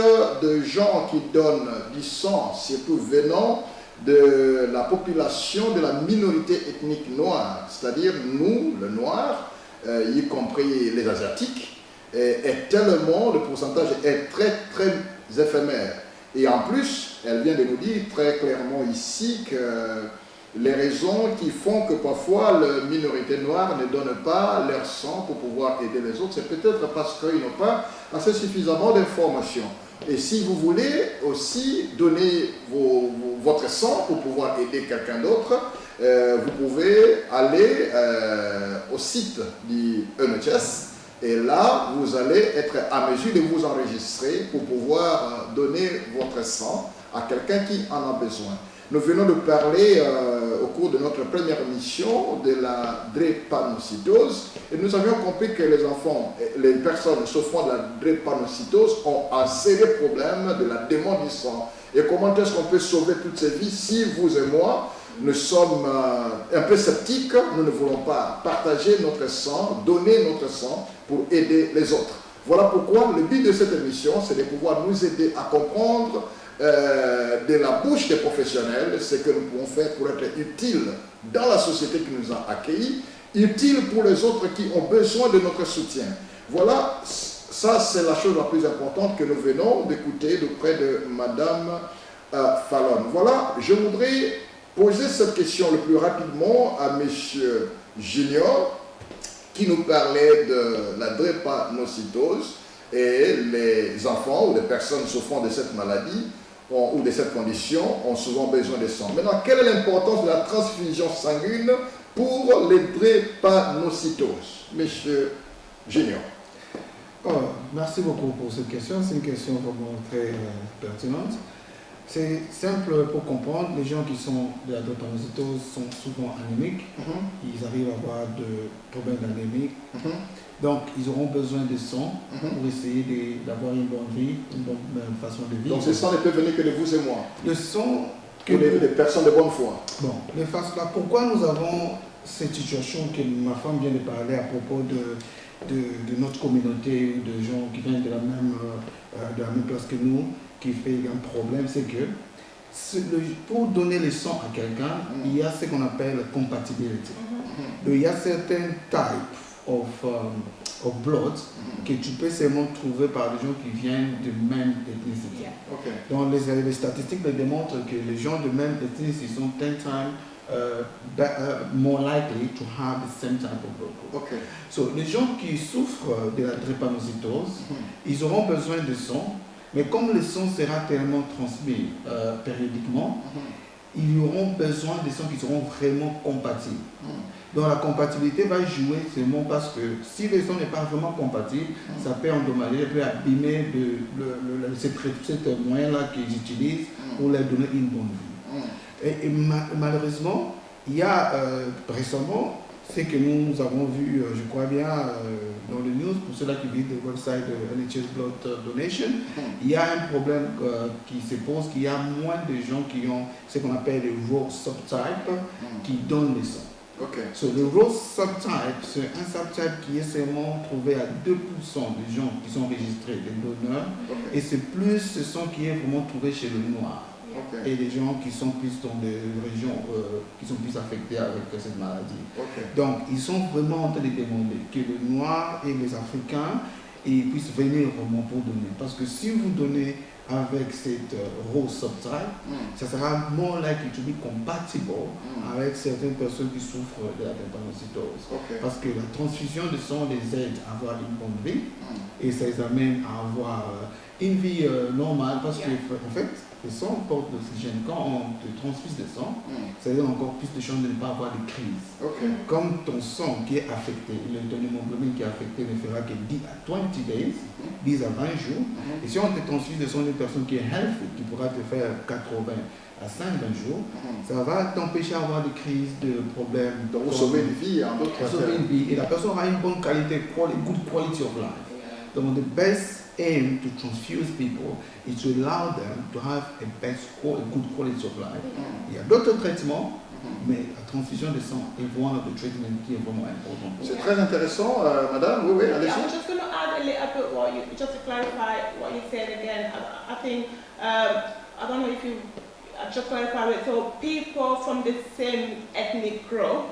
de gens qui donnent du sang, surtout venant de la population de la minorité ethnique noire, c'est-à-dire nous, le noir, y compris les Asiatiques, est tellement, le pourcentage est très très éphémère. Et en plus, elle vient de nous dire très clairement ici que les raisons qui font que parfois la minorité noire ne donne pas leur sang pour pouvoir aider les autres, c'est peut-être parce qu'ils n'ont pas assez suffisamment d'informations. Et si vous voulez aussi donner votre sang pour pouvoir aider quelqu'un d'autre, vous pouvez aller au site du NHS et là vous allez être à mesure de vous enregistrer pour pouvoir donner votre sang à quelqu'un qui en a besoin. Nous venons de parler au cours de notre première émission de la drépanocytose et nous avions compris que les enfants, les personnes souffrant de la drépanocytose ont un sérieux problème de la demande du sang. Et comment est-ce qu'on peut sauver toutes ces vies si vous et moi, nous sommes un peu sceptiques, nous ne voulons pas partager notre sang, donner notre sang pour aider les autres. Voilà pourquoi le but de cette émission, c'est de pouvoir nous aider à comprendre de la bouche des professionnels ce que nous pouvons faire pour être utiles dans la société qui nous a accueillis, utiles pour les autres qui ont besoin de notre soutien. Voilà, ça c'est la chose la plus importante que nous venons d'écouter auprès de Madame Fallon. Voilà, je voudrais poser cette question le plus rapidement à Monsieur Junior, qui nous parlait de la drépanocytose. Et les enfants ou les personnes souffrant de cette maladie ou de cette condition ont souvent besoin de sang. Maintenant, quelle est l'importance de la transfusion sanguine pour les drépanocytoses, Monsieur Junior? Oh, merci beaucoup pour cette question. C'est une question vraiment très pertinente. C'est simple pour comprendre. Les gens qui sont de la drépanocytose sont souvent anémiques. Ils arrivent à avoir des problèmes d'anémie. Donc, ils auront besoin de sang pour essayer d'avoir une bonne vie, une bonne façon de vivre. Donc, ce sang ne peut venir que de vous et moi. Le sang que pour des personnes de bonne foi. Bon, pourquoi nous avons cette situation que ma femme vient de parler à propos de notre communauté ou de gens qui viennent de la même place que nous, qui fait un problème, c'est que pour donner le sang à quelqu'un, il y a ce qu'on appelle compatibility. Donc, il y a certains types of blood que tu peux seulement trouver par des gens qui viennent de même ethnicité. Okay. Donc les statistiques le démontrent que les gens de même ethnicité sont 10 times more likely to have the same type of blood group. Okay. So, les gens qui souffrent de la drépanocytose, ils auront besoin de sang, mais comme le sang sera tellement transmis périodiquement, ils auront besoin de sang qui seront vraiment compatibles. Donc la compatibilité va jouer seulement parce que si le sang n'est pas vraiment compatible, ça peut endommager, ça peut abîmer ce moyen-là qu'ils utilisent pour leur donner une bonne vie. Et malheureusement, il y a récemment, ce que nous avons vu, je crois bien, dans le news, pour ceux-là qui visitent le website de NHS Blood Donation, il y a un problème qui se pose, qu'il y a moins de gens qui ont ce qu'on appelle le raw subtype qui donnent le sang. Okay. So, le raw subtype, c'est un subtype qui est seulement trouvé à 2% des gens qui sont enregistrés, des donneurs, et c'est plus ce sang qui est vraiment trouvé chez le noir. Et les gens qui sont plus dans des régions qui sont plus affectées avec cette maladie. Donc, ils sont vraiment en train de demander que les Noirs et les Africains puissent venir vraiment pour donner. Parce que si vous donnez avec cette raw subtype, ça sera more likely to be compatible avec certaines personnes qui souffrent de la drépanocytose. Parce que la transfusion de sang les aide à avoir une bonne vie et ça les amène à avoir une vie normale parce que, en fait, le sang porte l'oxygène. Quand on te transfuse de sang, ça donne encore plus de chances de ne pas avoir de crise. Comme ton sang qui est affecté, ton hémoglobine qui est affecté ne fera que 10 à 20 days, 10 à 20 jours. Et si on te transfuse de sang d'une personne qui est healthy, qui pourra te faire 80 à 50 jours, ça va t'empêcher d'avoir des crises, de problèmes. Donc, sauver une vie en d'autres termes. Sauver une vie. Et la personne aura une bonne qualité, good quality of life. Donc, the best aim to transfuse people is to allow them to have a good quality of life. Il y a d'autres traitements, mais la transfusion de sang est one of the treatments qui est vraiment important. C'est très intéressant, madame. Oui, allez-y. I'm just going to add a little bit just to clarify what you said again. I think, I don't know if you just clarify it. So people from the same ethnic group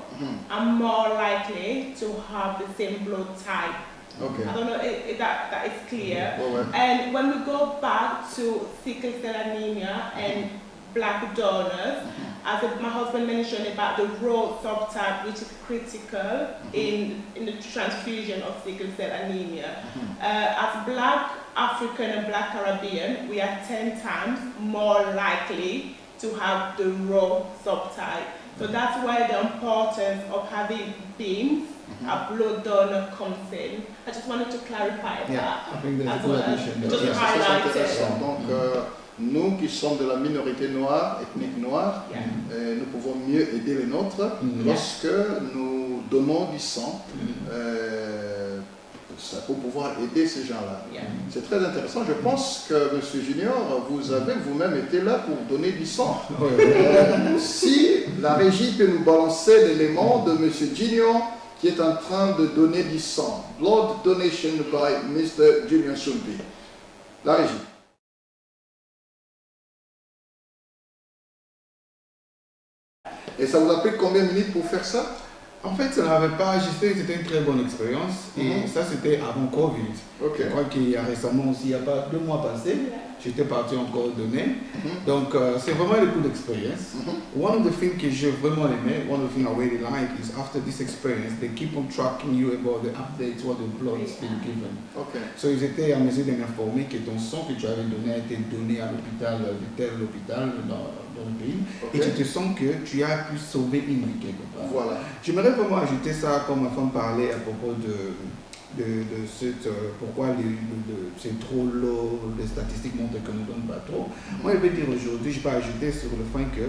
are more likely to have the same blood type. I don't know if that is clear. And when we go back to sickle cell anemia and black donors, as my husband mentioned about the raw subtype, which is critical in the transfusion of sickle cell anemia. As black African and black Caribbean, we are 10 times more likely to have the raw subtype. So that's why the importance of having beams, a blood donor comes in. I just wanted to clarify that. I think there's a good addition. Just C'est highlight intéressant. it. Donc, nous qui sommes de la minorité noire, ethnique noire, nous pouvons mieux aider les nôtres lorsque nous donnons du sang pour pouvoir aider ces gens-là. C'est très intéressant. Je pense que M. Junior, vous avez vous-même été là pour donner du sang. Si la régie peut nous balancer l'élément de M. Junior qui est en train de donner du sang. Blood donation by Mr. Junior Sumpi. La régie. Et ça vous a pris combien de minutes pour faire ça? En fait, ça n'avait pas ajusté, c'était une très bonne expérience. Et ça, c'était avant Covid. Je crois qu'il y a récemment aussi, il n'y a pas 2 mois passés, j'étais parti encore donner. Donc, c'est vraiment le coup d'expérience. One of the things que j'ai vraiment aimé, one of the things I really like is after this experience, they keep on tracking you about the updates, what the blood is being given. Okay. So, ils étaient en mesure de m'informer que ton sang que tu avais donné a été donné à l'hôpital, de tel hôpital dans le pays. Okay. Et tu te sens que tu as pu sauver une vie quelque part. Voilà. J'aimerais vraiment ajouter ça comme ma femme parlait à propos de cette, pourquoi c'est trop lourd, les statistiques montrent qu'on ne donne pas trop. Moi, je vais dire aujourd'hui, je vais ajouter sur le fait que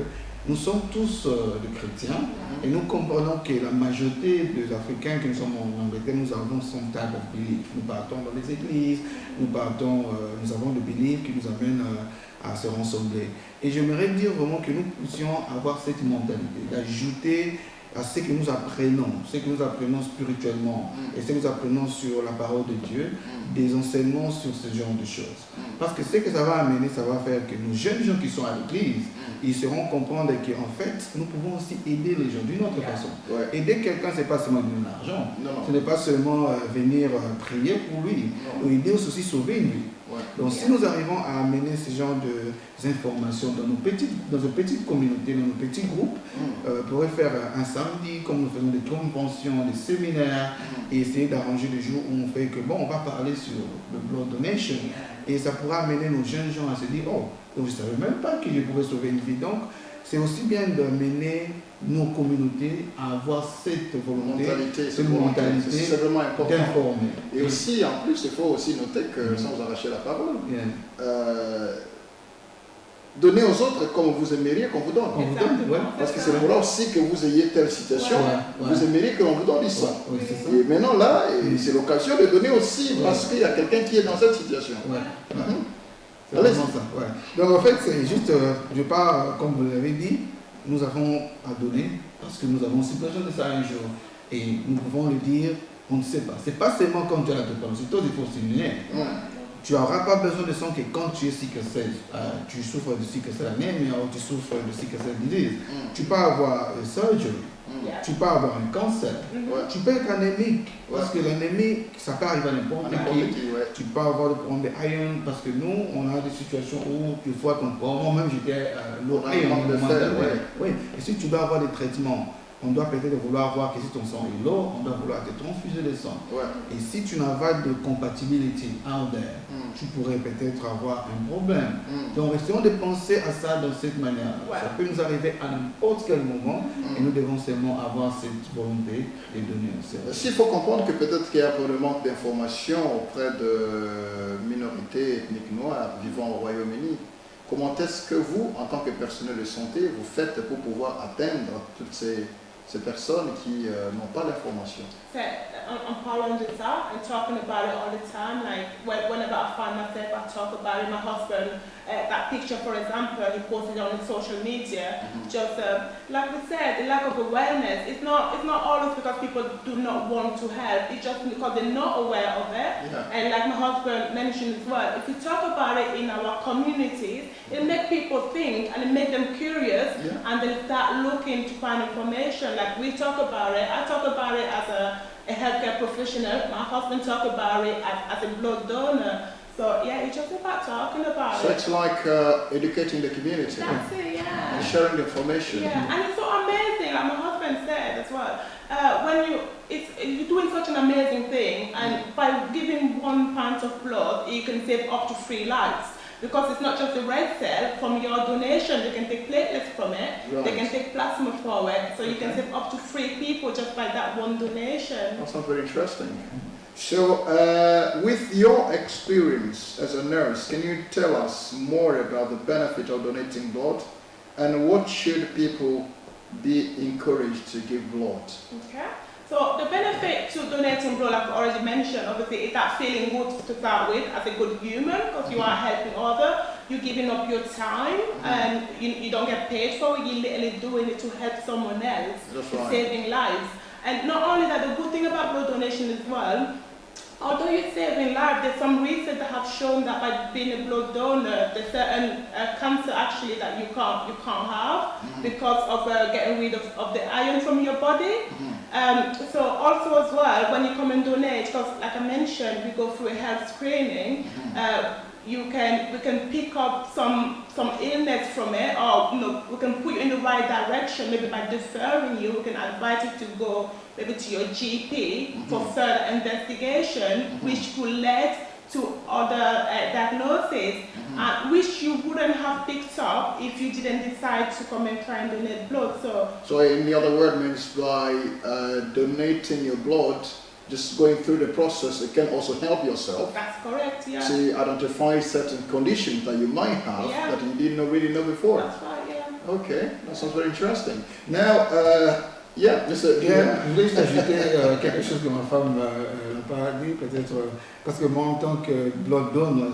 nous sommes tous des chrétiens et nous comprenons que la majorité des Africains qui nous sommes en Angleterre, nous avons son type of belief. Nous partons dans les églises, nous avons des beliefs qui nous amènent à se rassembler. Et j'aimerais dire vraiment que nous puissions avoir cette mentalité, d'ajouter à ce que nous apprenons spirituellement et ce que nous apprenons sur la parole de Dieu, des enseignements sur ce genre de choses. Parce que ce que ça va amener, ça va faire que nos jeunes gens qui sont à l'église, ils seront comprendre qu'en fait, nous pouvons aussi aider les gens d'une autre façon. Ouais. Aider quelqu'un, ce n'est pas seulement donner de l'argent, ce n'est pas seulement venir prier pour lui, ou aider aussi sauver une vie. Ouais. Donc si nous arrivons à amener ce genre d'informations dans nos petites communautés, dans nos petits groupes, on pourrait faire un samedi, comme nous faisons des conventions, des séminaires, et essayer d'arranger des jours où on fait que, bon, on va parler sur le blood donation, et ça pourra amener nos jeunes gens à se dire, oh, je ne savais même pas que je pouvais sauver une vie. Donc, c'est aussi bien d'amener nos communautés à avoir cette volonté, cette mentalité c'est vraiment important d'informer. Et aussi, en plus, il faut aussi noter que, sans vous arracher la parole, donner aux autres comme vous aimeriez qu'on vous donne. Parce que c'est pour là aussi que vous ayez telle situation, vous aimeriez qu'on vous donne du sang. Et maintenant là, c'est l'occasion de donner aussi parce qu'il y a quelqu'un qui est dans cette situation. C'est vraiment ça. Donc en fait, c'est juste, je pars, comme vous l'avez dit, nous avons à donner parce que nous avons aussi besoin de ça un jour. Et nous pouvons le dire, on ne sait pas. C'est pas seulement quand tu as la tuberculose, il faut signer. Tu n'auras pas besoin de sang que quand tu es sickle cell, tu souffres de sickle cell anémie ou tu souffres de sickle cell disease. Tu peux avoir une surgery, tu peux avoir un cancer, tu peux être anémique, parce que l'anémie, ça peut arriver à n'importe qui. Tu peux avoir le problème de iron, parce que nous, on a des situations où il faut qu'on prend. Moi-même, j'étais low iron. Et si tu dois avoir des traitements, on doit peut-être vouloir voir que si ton sang est lourd, on doit vouloir te transfuser le sang. Et si tu n'as pas de compatibilité out there, tu pourrais peut-être avoir un problème. Donc essayons de penser à ça de cette manière. Ça peut nous arriver à n'importe quel moment et nous devons seulement avoir cette volonté de donner un service. S'il faut comprendre que peut-être qu'il y a un peu de manque d'informations auprès de minorités ethniques noires vivant au Royaume-Uni, comment est-ce que vous, en tant que personnel de santé, vous faites pour pouvoir atteindre toutes ces personnes qui n'ont pas l'information? I'm following this up and talking about it all the time. Like whenever I find myself, I talk about it. My husband, that picture, for example, he posted on his social media. Just like we said, the lack of awareness. It's not always because people do not want to help. It's just because they're not aware of it. And like my husband mentioned as well, if we talk about it in our communities, it makes people think and it makes them curious, and they start looking to find information. Like we talk about it. I talk about it as a healthcare professional. My husband talk about it as a blood donor. So yeah, it's just about talking about it. So it's like educating the community. That's it, and sharing the information. And it's so amazing. Like my husband said as well. When you're doing such an amazing thing, and by giving 1 pound of blood, you can save up to 3 lives. Because it's not just the red cell, from your donation, they can take platelets from it, they can take plasma forward, so you can save up to 3 people just by that 1 donation. That sounds very interesting. So, with your experience as a nurse, can you tell us more about the benefit of donating blood, and what should people be encouraged to give blood? Okay. So the benefit to donating blood, like I already mentioned, obviously is that feeling good to start with as a good human, because you are helping others, you're giving up your time, and you don't get paid for it, you're literally doing it to help someone else, saving lives. And not only that, the good thing about blood donation as well, although you're saving lives, there's some research that have shown that by being a blood donor, there's certain cancer actually that you can't have because of getting rid of the iron from your body. So also as well, when you come and donate, because like I mentioned, we go through a health screening, we can pick up some illness from it, or we can put you in the right direction, maybe by deferring you. We can advise you to go maybe to your GP for further investigation, which could lead to other diagnoses, which you wouldn't have picked up if you didn't decide to come and try and donate blood. So in the other word means by donating your blood, just going through the process, it can also help yourself. That's correct, yeah. To identify certain conditions that you might have that you didn't really know before. That's right, yeah. Okay, that sounds very interesting. Now, Mr. Je voulais juste ajouter quelque chose que ma femme n'a pas dit, peut-être, parce que moi, en tant que blood donor,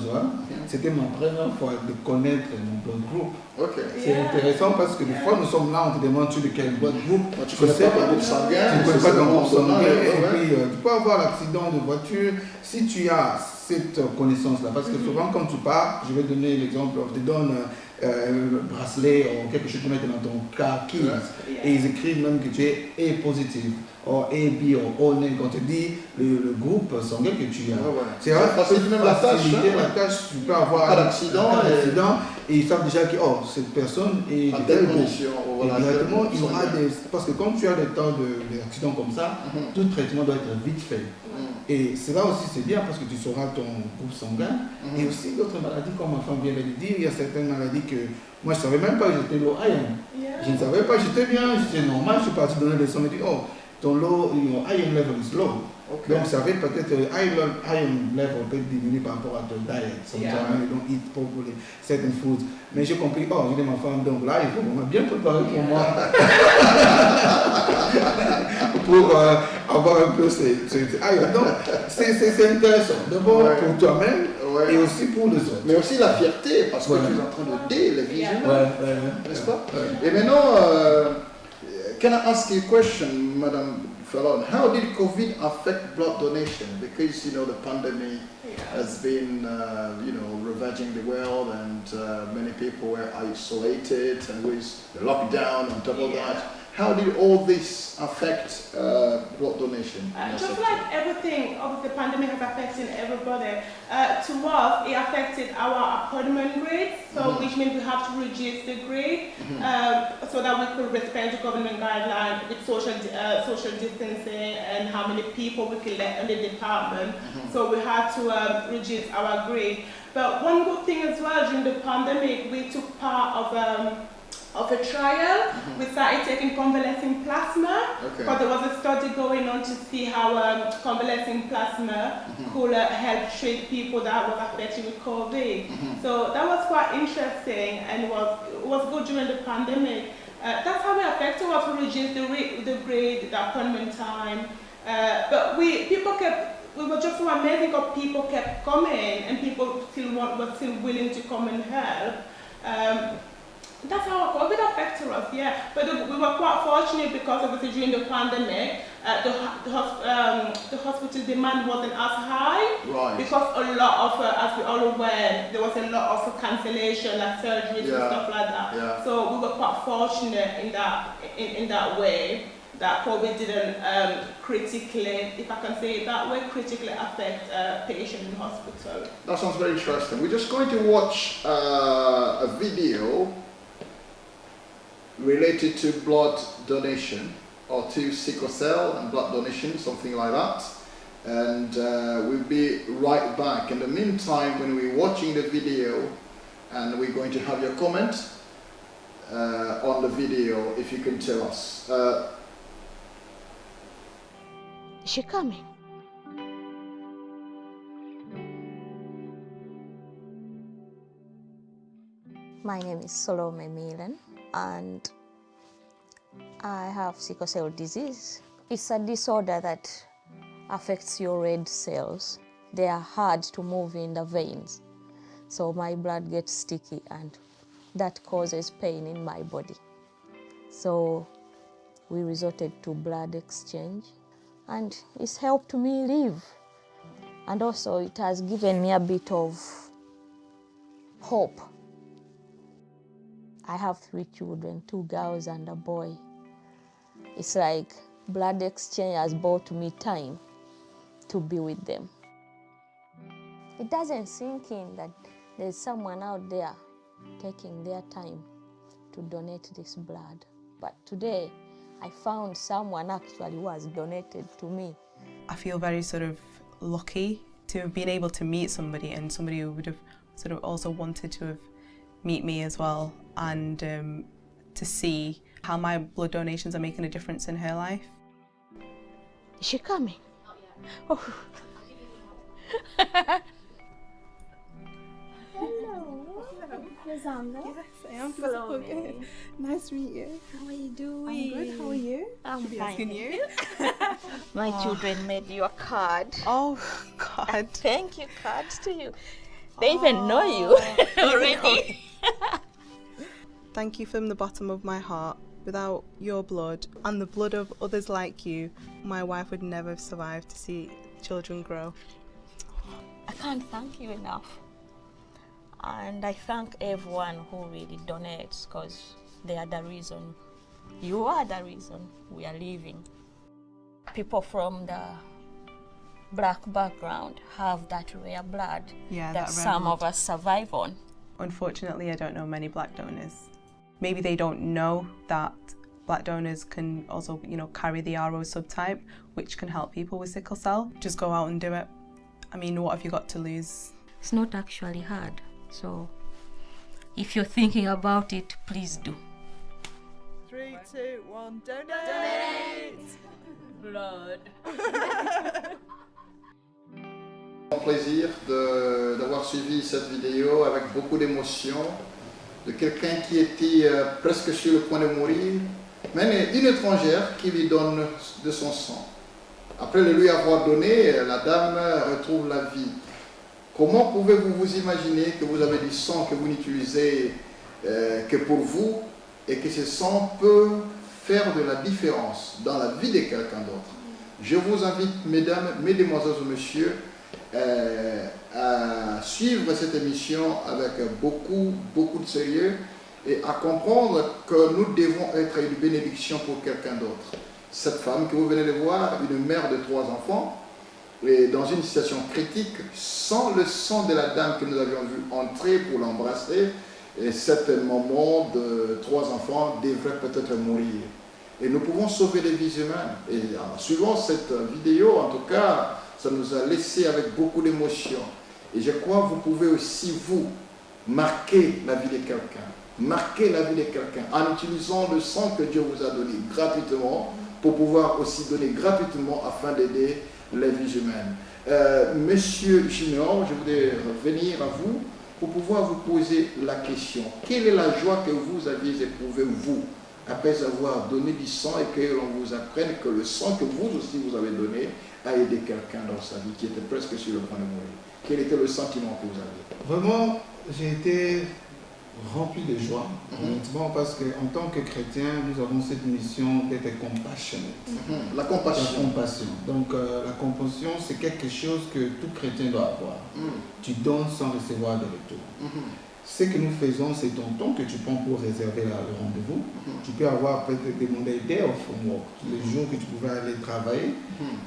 c'était ma première fois de connaître mon blood group. Okay. C'est intéressant parce que des fois, nous sommes là, on te demande de quel blood group. Tu ne connais pas ton groupe sanguin. Tu ne connais pas ton groupe sanguin. Et puis, tu peux avoir l'accident de voiture si tu as cette connaissance-là. Parce que souvent, quand tu pars, je vais donner l'exemple, on te donne un bracelet ou quelque chose que tu mets dans ton car keys. Et ils écrivent même que tu es A positif, ou A, B, ou O négatif. On te dit le groupe sanguin que tu as. C'est vrai, facilite même la tâche. La tâche, tu peux avoir un accident. Et ils savent déjà que cette personne est de telle condition. Directement, il y aura des. Parce que quand tu as des temps d'accident comme ça, tout traitement doit être vite fait. Et cela aussi c'est bien parce que tu sauras ton groupe sanguin. Et aussi d'autres maladies, comme ma femme vient de le dire, il y a certaines maladies que moi je ne savais même pas que j'étais low iron. Je ne savais pas, j'étais bien, j'étais normal, je suis parti donner des soins, je me dis, ton iron level is low. Donc ça fait peut-être iron level peut diminuer par rapport à ton diet. Sometimes you don't eat properly certain foods. Mais j'ai compris, j'ai dit ma femme, donc là il faut vraiment bien préparer pour moi. Pour avoir un peu ces iron. Donc c'est intéressant, d'abord pour toi-même et aussi pour les autres. Mais aussi la fierté, parce que tu es en train de télévision, n'est-ce pas? Et maintenant, can I ask you a question, Madame Fallon? How did COVID affect blood donation? Because the pandemic has been ravaging the world, and many people were isolated, and with the lockdown on top of that. How did all this affect blood donation? Just like everything, obviously the pandemic has affected everybody. To us, it affected our appointment rates, so which means we have to reduce the grade so that we could respect the government guidelines with social distancing and how many people we can let in the department. So we had to reduce our grade. But one good thing as well, during the pandemic, we took part of a trial. We started taking convalescing plasma, because there was a study going on to see how convalescing plasma could help treat people that was affected with COVID. So that was quite interesting, and it was good during the pandemic. That's how it affected us. We reduced the grade, the appointment time, but we were just so amazing because people kept coming, and people were still willing to come and help. That's how COVID affected us, But we were quite fortunate because obviously during the pandemic, the hospital demand wasn't as high. Right. Because a lot of, as we all aware, there was a lot of cancellation, like surgeries and stuff like that. Yeah. So we were quite fortunate in that way, that COVID didn't critically, if I can say it that way, critically affect patients in hospital. That sounds very interesting. We're just going to watch a video related to blood donation, or to sickle cell and blood donation, something like that. And we'll be right back. In the meantime, when we're watching the video, and we're going to have your comment on the video, if you can tell us. Is she coming? My name is Salome Milan, and I have sickle cell disease. It's a disorder that affects your red cells. They are hard to move in the veins, so my blood gets sticky, and that causes pain in my body. So we resorted to blood exchange, and it's helped me live. And also it has given me a bit of hope. I have 3 children, 2 girls and a boy. It's like blood exchange has bought me time to be with them. It doesn't sink in that there's someone out there taking their time to donate this blood. But today, I found someone actually who has donated to me. I feel very sort of lucky to have been able to meet somebody, and somebody who would have sort of also wanted to have meet me as well, and to see how my blood donations are making a difference in her life. Is she coming? Oh. Hello. Rosanna. Yes, I am. Okay. Nice to meet you. How are you doing? I'm good. How are you? I'm Be fine. asking you. My children made you a card. Oh God! Thank you, cards to you. They even know you already. Thank you from the bottom of my heart. Without your blood and the blood of others like you, my wife would never have survived to see children grow. I can't thank you enough. And I thank everyone who really donates, because they are the reason, you are the reason we are living. People from the black background have that rare blood that some of us survive on. Unfortunately, I don't know many black donors. Maybe they don't know that black donors can also, carry the RO subtype, which can help people with sickle cell. Just go out and do it. I mean, what have you got to lose? It's not actually hard. So if you're thinking about it, please do. 3, 2, 1, donate! Blood. Plaisir d'avoir suivi cette vidéo avec beaucoup d'émotion de quelqu'un qui était presque sur le point de mourir, mais une étrangère qui lui donne de son sang. Après le lui avoir donné, la dame retrouve la vie. Comment pouvez-vous vous imaginer que vous avez du sang que vous n'utilisez que pour vous et que ce sang peut faire de la différence dans la vie de quelqu'un d'autre? Je vous invite, mesdames, mesdemoiselles et messieurs, à suivre cette émission avec beaucoup de sérieux et à comprendre que nous devons être une bénédiction pour quelqu'un d'autre. Cette femme que vous venez de voir, une mère de 3 enfants, est dans une situation critique, sans le sang de la dame que nous avions vu entrer pour l'embrasser, et cette maman de 3 enfants devrait peut-être mourir. Et nous pouvons sauver des vies humaines. Et en suivant cette vidéo, en tout cas, ça nous a laissé avec beaucoup d'émotion. Et je crois que vous pouvez aussi, vous, marquer la vie de quelqu'un. Marquer la vie de quelqu'un en utilisant le sang que Dieu vous a donné gratuitement pour pouvoir aussi donner gratuitement afin d'aider les vies humaines. Monsieur Junior, je voudrais revenir à vous pour pouvoir vous poser la question. Quelle est la joie que vous aviez éprouvée, vous, après avoir donné du sang et que l'on vous apprenne que le sang que vous aussi vous avez donné a aidé quelqu'un dans sa vie qui était presque sur le point de mourir? Quel était le sentiment que vous aviez? Vraiment, j'ai été rempli de joie, honnêtement, parce qu'en tant que chrétien, nous avons cette mission d'être compassionate. La compassion. La compassion. Donc, la compassion, c'est quelque chose que tout chrétien doit avoir. Tu donnes sans recevoir de retour. Ce que nous faisons, c'est ton temps que tu prends pour réserver le rendez-vous. Tu peux avoir peut-être demandé day off from work. Les jours que tu pouvais aller travailler,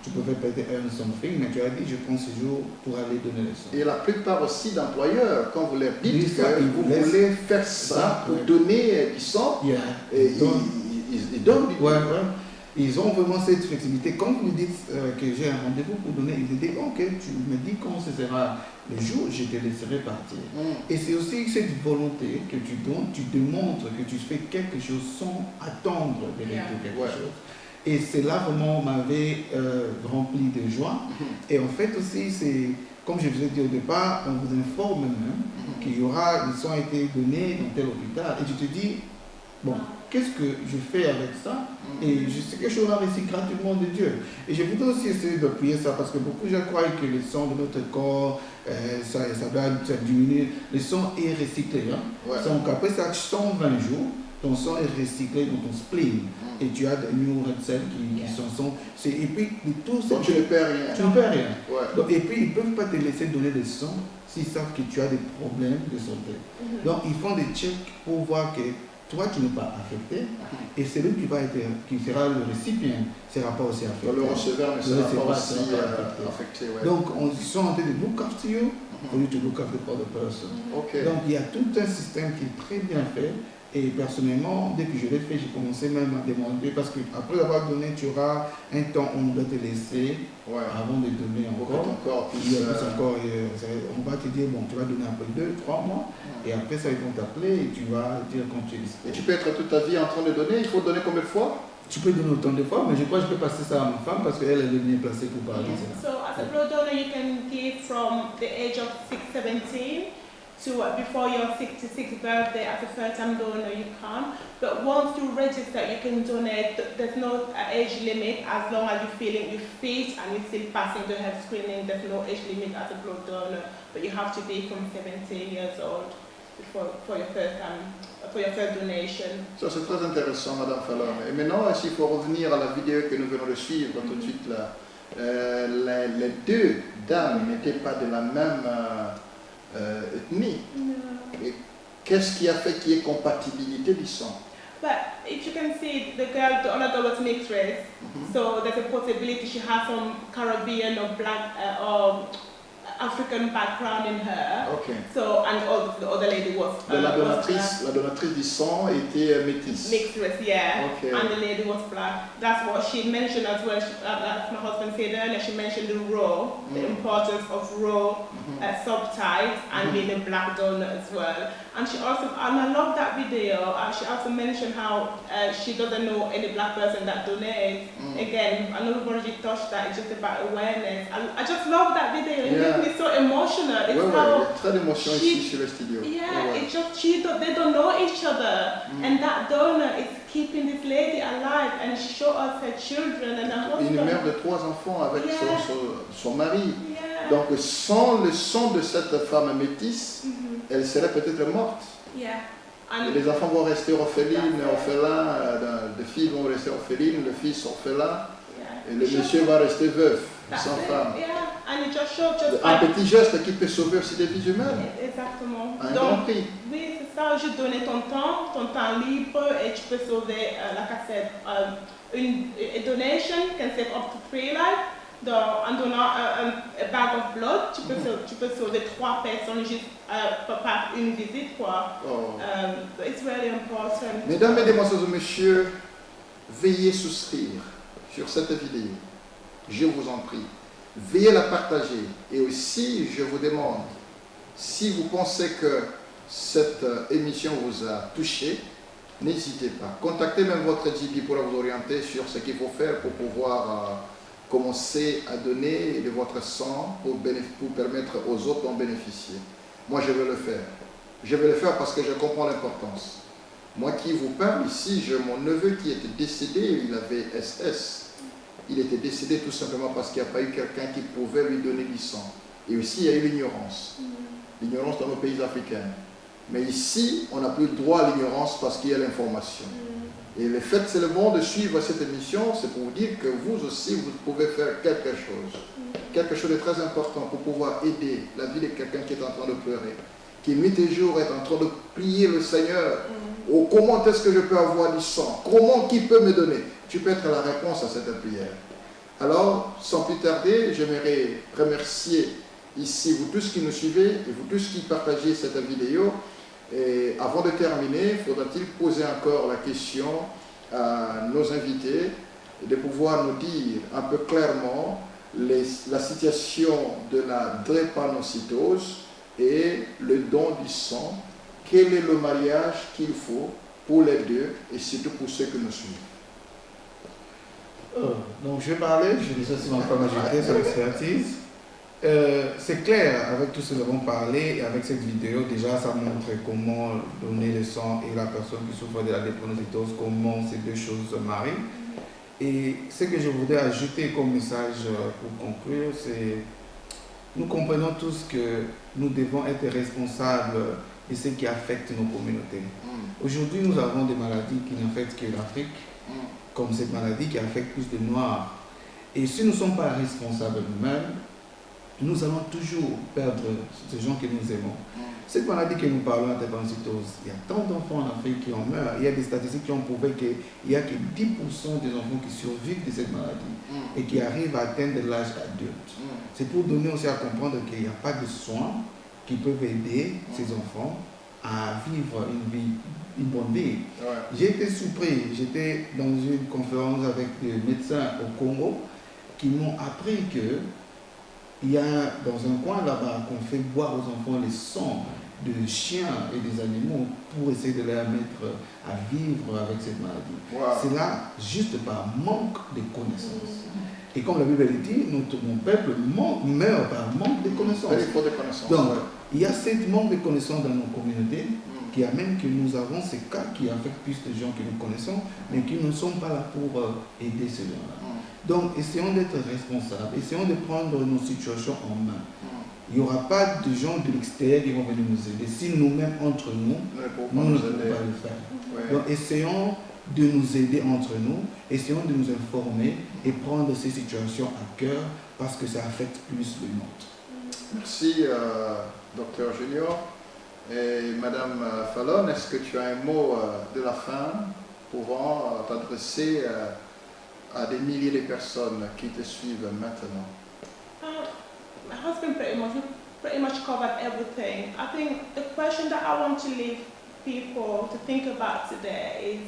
tu pouvais peut-être earn something, mais tu as dit je prends ce jour pour aller donner le sang. Et la plupart aussi d'employeurs, quand vous leur dites que vous ils voulez faire ça pour donner du sang, et ils donnent du sang. Ils ont vraiment cette flexibilité. Quand vous dites que j'ai un rendez-vous pour donner, ils disent ok, tu me dis quand ce sera le jour, je te laisserai partir. Et c'est aussi cette volonté que tu donnes, tu démontres que tu fais quelque chose sans attendre de retour quelque chose. Et cela vraiment m'avait rempli de joie. Et en fait aussi, c'est comme je vous ai dit au départ, on vous informe même qu'il y aura, le sang a été donné dans tel hôpital. Et tu te dis, bon, qu'est-ce que je fais avec ça? Et je sais que je serai reçu gratuitement de Dieu. Et je voudrais aussi essayer de prier ça parce que beaucoup de gens croient que le sang de notre corps, ça doit diminuer. Le sang est recyclé. Donc après ça, 120 jours, ton sang est recyclé dans ton spleen. Et tu as des new red cells qui sont... Et puis, tout ça... Donc tu ne perds rien. Tu ne perds rien. Donc, et puis, ils ne peuvent pas te laisser donner le sang s'ils savent que tu as des problèmes de santé. Donc, ils font des checks pour voir que toi tu n'es pas affecté, et celui qui sera le récipient ne sera pas aussi affecté. Le receveur ne sera pas aussi affecté. Ouais. Donc, ils sont en train de look after you, for you to look after the other person. Ok. Donc, il y a tout un système qui est très bien fait. Et personnellement, dès que je l'ai fait, j'ai commencé même à demander, parce qu'après avoir donné, tu auras un temps où on doit te laisser avant de donner encore. On va te dire, bon, tu vas donner après 2-3 mois, et après ça, ils vont t'appeler et tu vas dire quand tu es dispo. Et tu peux être toute ta vie en train de donner, il faut donner combien de fois? Tu peux donner autant de fois, mais je crois que je peux passer ça à ma femme parce qu'elle est bien placée pour parler de ça. So as a blood donor, you can give from the age of 6-17 to before your 66th birthday. As a first-time donor, you can. But once you register, you can donate. There's no age limit as long as you're feeling your fit and you're still passing the health screening. There's no age limit as a blood donor, but you have to be from 17 years old for your first donation. Ça c'est très intéressant, Madame Fallon. Et maintenant, s'il faut revenir à la vidéo que nous venons de suivre tout de suite là, les deux dames n'étaient pas de la même ethnie. Et qu'est-ce qui a fait qu'il y ait compatibilité du sang? But if you can see, the other girl was mixed race, so there's a possibility she has some Caribbean or black or African background in her. Okay. So, and the other lady was la donatrice du sang était métisse. Mixed race, yeah. Okay. And the lady was black. That's what she mentioned as well. As my husband said earlier, she mentioned the raw, the importance of raw subtypes and being a black donor as well. And she also, and I love that video. She also mentioned how she doesn't know any black person that donates. Again, I know we've already touched that. It's just about awareness. I just love that video. It makes me so emotional. It's how très d'émotion ici sur le studio. Yeah, it's just they don't know each other, and that donor is keeping this lady alive, and she showed us her children and her husband. Une mère de 3 enfants avec son mari. Yeah. Donc sans le sang de cette femme métisse, elle serait peut-être morte. Yeah. Et les enfants vont rester orphelins, les filles vont rester orphelines, le fils orphelin, et le monsieur va rester veuf, sans femme. Un petit geste qui peut sauver aussi des vies humaines. Exactement. Un grand prix. Oui, c'est ça, je donnais ton temps libre, et tu peux sauver la cassette. Une donation can save up to 3 lives. En donnant a bag of blood, tu peux sauver 3 personnes juste par une visite, quoi. It's really important. Mesdames, Mesdemoiselles et Messieurs, veuillez souscrire sur cette vidéo. Je vous en prie. Veuillez la partager. Et aussi, je vous demande, si vous pensez que cette émission vous a touché, n'hésitez pas. Contactez même votre GP pour vous orienter sur ce qu'il faut faire pour pouvoir commencer à donner de votre sang pour permettre aux autres d'en bénéficier. Moi, je vais le faire. Je vais le faire parce que je comprends l'importance. Moi qui vous parle ici, j'ai mon neveu qui était décédé, il avait SS. Il était décédé tout simplement parce qu'il n'y a pas eu quelqu'un qui pouvait lui donner du sang. Et aussi, il y a eu l'ignorance. L'ignorance dans nos pays africains. Mais ici, on n'a plus le droit à l'ignorance parce qu'il y a l'information. Et le fait seulement de suivre cette émission, c'est pour vous dire que vous aussi, vous pouvez faire quelque chose. Quelque chose de très important pour pouvoir aider la vie de quelqu'un qui est en train de pleurer, qui nuit et jour est en train de prier le Seigneur. Oh, comment est-ce que je peux avoir du sang? Comment, qui peut me donner? Tu peux être la réponse à cette prière. Alors, sans plus tarder, j'aimerais remercier ici vous tous qui nous suivez et vous tous qui partagez cette vidéo. Et avant de terminer, faudra-t-il poser encore la question à nos invités de pouvoir nous dire un peu clairement la situation de la drépanocytose et le don du sang. Quel est le mariage qu'il faut pour les deux et surtout pour ceux que nous suivent? Donc je vais parler, je laisse aussi ma femme ajouter son expertise. C'est clair, avec tout ce que nous avons parlé et avec cette vidéo, déjà ça montre comment donner le sang et la personne qui souffre de la drépanocytose, comment ces deux choses se marient. Et ce que je voudrais ajouter comme message pour conclure, c'est nous comprenons tous que nous devons être responsables de ce qui affecte nos communautés. Aujourd'hui, nous avons des maladies qui n'affectent que l'Afrique, comme cette maladie qui affecte plus de Noirs. Et si nous ne sommes pas responsables nous-mêmes, nous allons toujours perdre ces gens que nous aimons. Cette maladie que nous parlons, la drépanocytose, il y a tant d'enfants en Afrique qui en meurent. Il y a des statistiques qui ont prouvé qu'il n'y a que 10% des enfants qui survivent de cette maladie et qui arrivent à atteindre l'âge adulte. C'est pour donner aussi à comprendre qu'il n'y a pas de soins qui peuvent aider ces enfants à vivre une bonne vie. J'ai été surpris, j'étais dans une conférence avec des médecins au Congo qui m'ont appris que il y a dans un coin là-bas qu'on fait boire aux enfants les sangs de chiens et des animaux pour essayer de les mettre à vivre avec cette maladie. C'est là juste par manque de connaissances. Et comme la Bible le dit, mon peuple meurt par manque de connaissances. Donc, il y a ce manque de connaissances dans nos communautés qui amène que nous avons ces cas qui affectent plus de gens que nous connaissons, mais qui ne sont pas là pour aider ces gens-là. Donc, essayons d'être responsables, essayons de prendre nos situations en main. Il n'y aura pas de gens de l'extérieur qui vont venir nous aider. Si nous-mêmes, entre nous, nous ne pouvons pas le faire. Donc, essayons de nous aider entre nous, essayons de nous informer et prendre ces situations à cœur parce que ça affecte plus le monde. Merci, Docteur Junior. Et Madame Fallon, est-ce que tu as un mot de la fin pouvant t'adresser à des milliers de personnes qui te suivent maintenant? My husband pretty much covered everything. I think the question that I want to leave people to think about today is,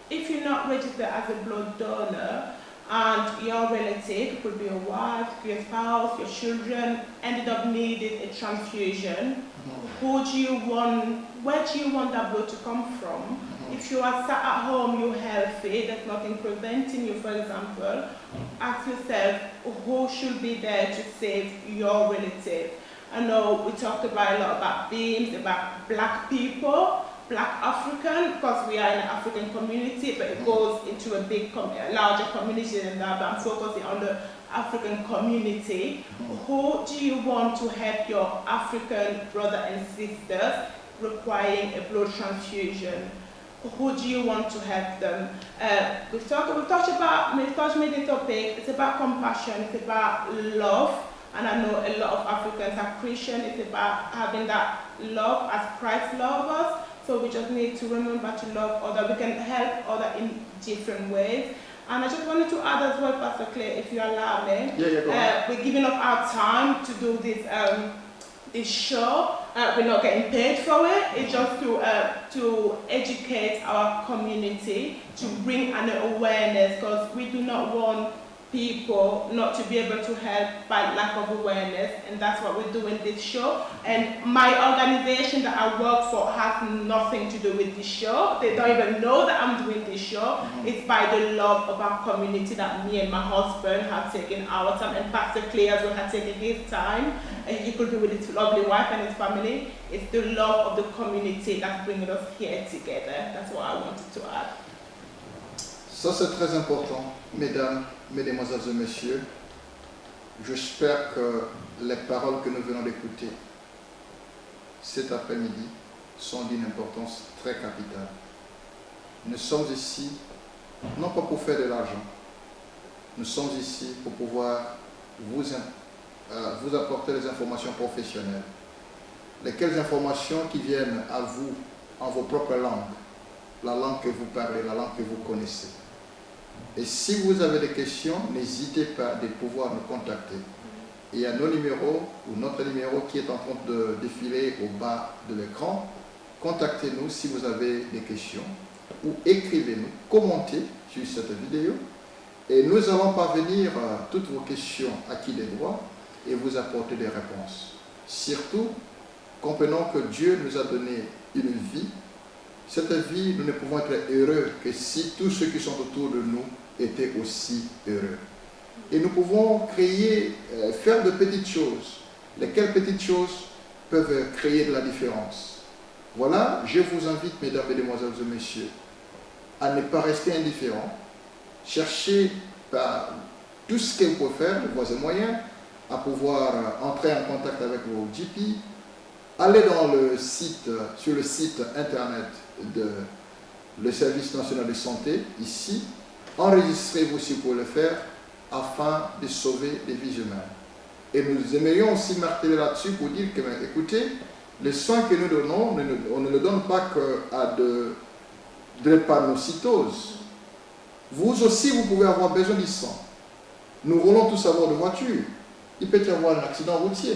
if you're not registered as a blood donor and your relative, it could be your wife, your spouse, your children, ended up needing a transfusion, where do you want that blood to come from? If you are sat at home, you're healthy, there's nothing preventing you, for example, ask yourself, who should be there to save your relative? I know we talked about a lot about themes, about black people, black African, because we are in an African community, but it goes into a larger community than that, but I'm focusing on the African community. Who do you want to help your African brothers and sisters requiring a blood transfusion? Who do you want to help them? We've touched many topics. It's about compassion, it's about love, and I know a lot of Africans are Christian. It's about having that love as Christ loves us. So we just need to remember to love others. We can help others in different ways. And I just wanted to add as well, Pastor Clay, if you allow me, we're giving up our time to do this show. We're not getting paid for it. It's just to educate our community, to bring an awareness, because we do not want people not to be able to help by lack of awareness, and that's what we're doing this show. And my organization that I work for has nothing to do with this show. They don't even know that I'm doing this show. It's by the love of our community that me and my husband have taken our time, and Pastor Clay as well has taken his time, and he could be with his lovely wife and his family. It's the love of the community that's bringing us here together. That's what I wanted to add. Ça, c'est très important, mesdames, mesdemoiselles et messieurs. J'espère que les paroles que nous venons d'écouter cet après-midi sont d'une importance très capitale. Nous sommes ici, non pas pour faire de l'argent, nous sommes ici pour pouvoir vous apporter des informations professionnelles. Lesquelles informations qui viennent à vous en vos propres langues, la langue que vous parlez, la langue que vous connaissez. Et si vous avez des questions, n'hésitez pas de pouvoir nous contacter. Il y a nos numéros, ou notre numéro qui est en train de défiler au bas de l'écran. Contactez-nous si vous avez des questions, ou écrivez-nous, commentez sur cette vidéo, et nous allons parvenir à toutes vos questions acquis des droits et vous apporter des réponses. Surtout, comprenons que Dieu nous a donné une vie. Cette vie, nous ne pouvons être heureux que si tous ceux qui sont autour de nous étaient aussi heureux. Et nous pouvons faire de petites choses. Lesquelles petites choses peuvent créer de la différence. Voilà, je vous invite, mesdames, mesdemoiselles et messieurs, à ne pas rester indifférents. Cherchez par tout ce que vous pouvez faire, de voies et moyens, à pouvoir entrer en contact avec vos GP. Allez sur le site internet le Service national de santé, ici. Enregistrez-vous si vous pouvez le faire, afin de sauver des vies humaines. Et nous aimerions aussi marteler là-dessus pour dire que, écoutez, les soins que nous donnons, on ne le donne pas qu'à de drépanocytose. Vous aussi, vous pouvez avoir besoin du sang. Nous roulons tous à bord de voiture. Il peut y avoir un accident routier.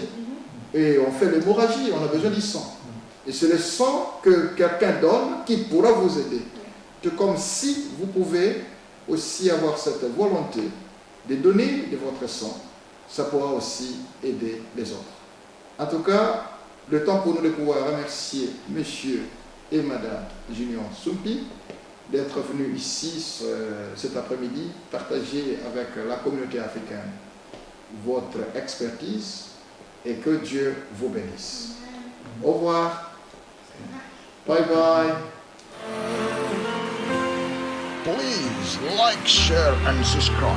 Et on fait l'hémorragie, on a besoin du sang. Et c'est le sang que quelqu'un donne qui pourra vous aider. C'est comme si vous pouvez aussi avoir cette volonté de donner de votre sang. Ça pourra aussi aider les autres. En tout cas, le temps pour nous de pouvoir remercier Monsieur et Madame Junior Sumpi d'être venus ici cet après-midi, partager avec la communauté africaine votre expertise et que Dieu vous bénisse. Au revoir. Bye bye. Please like, share, and subscribe.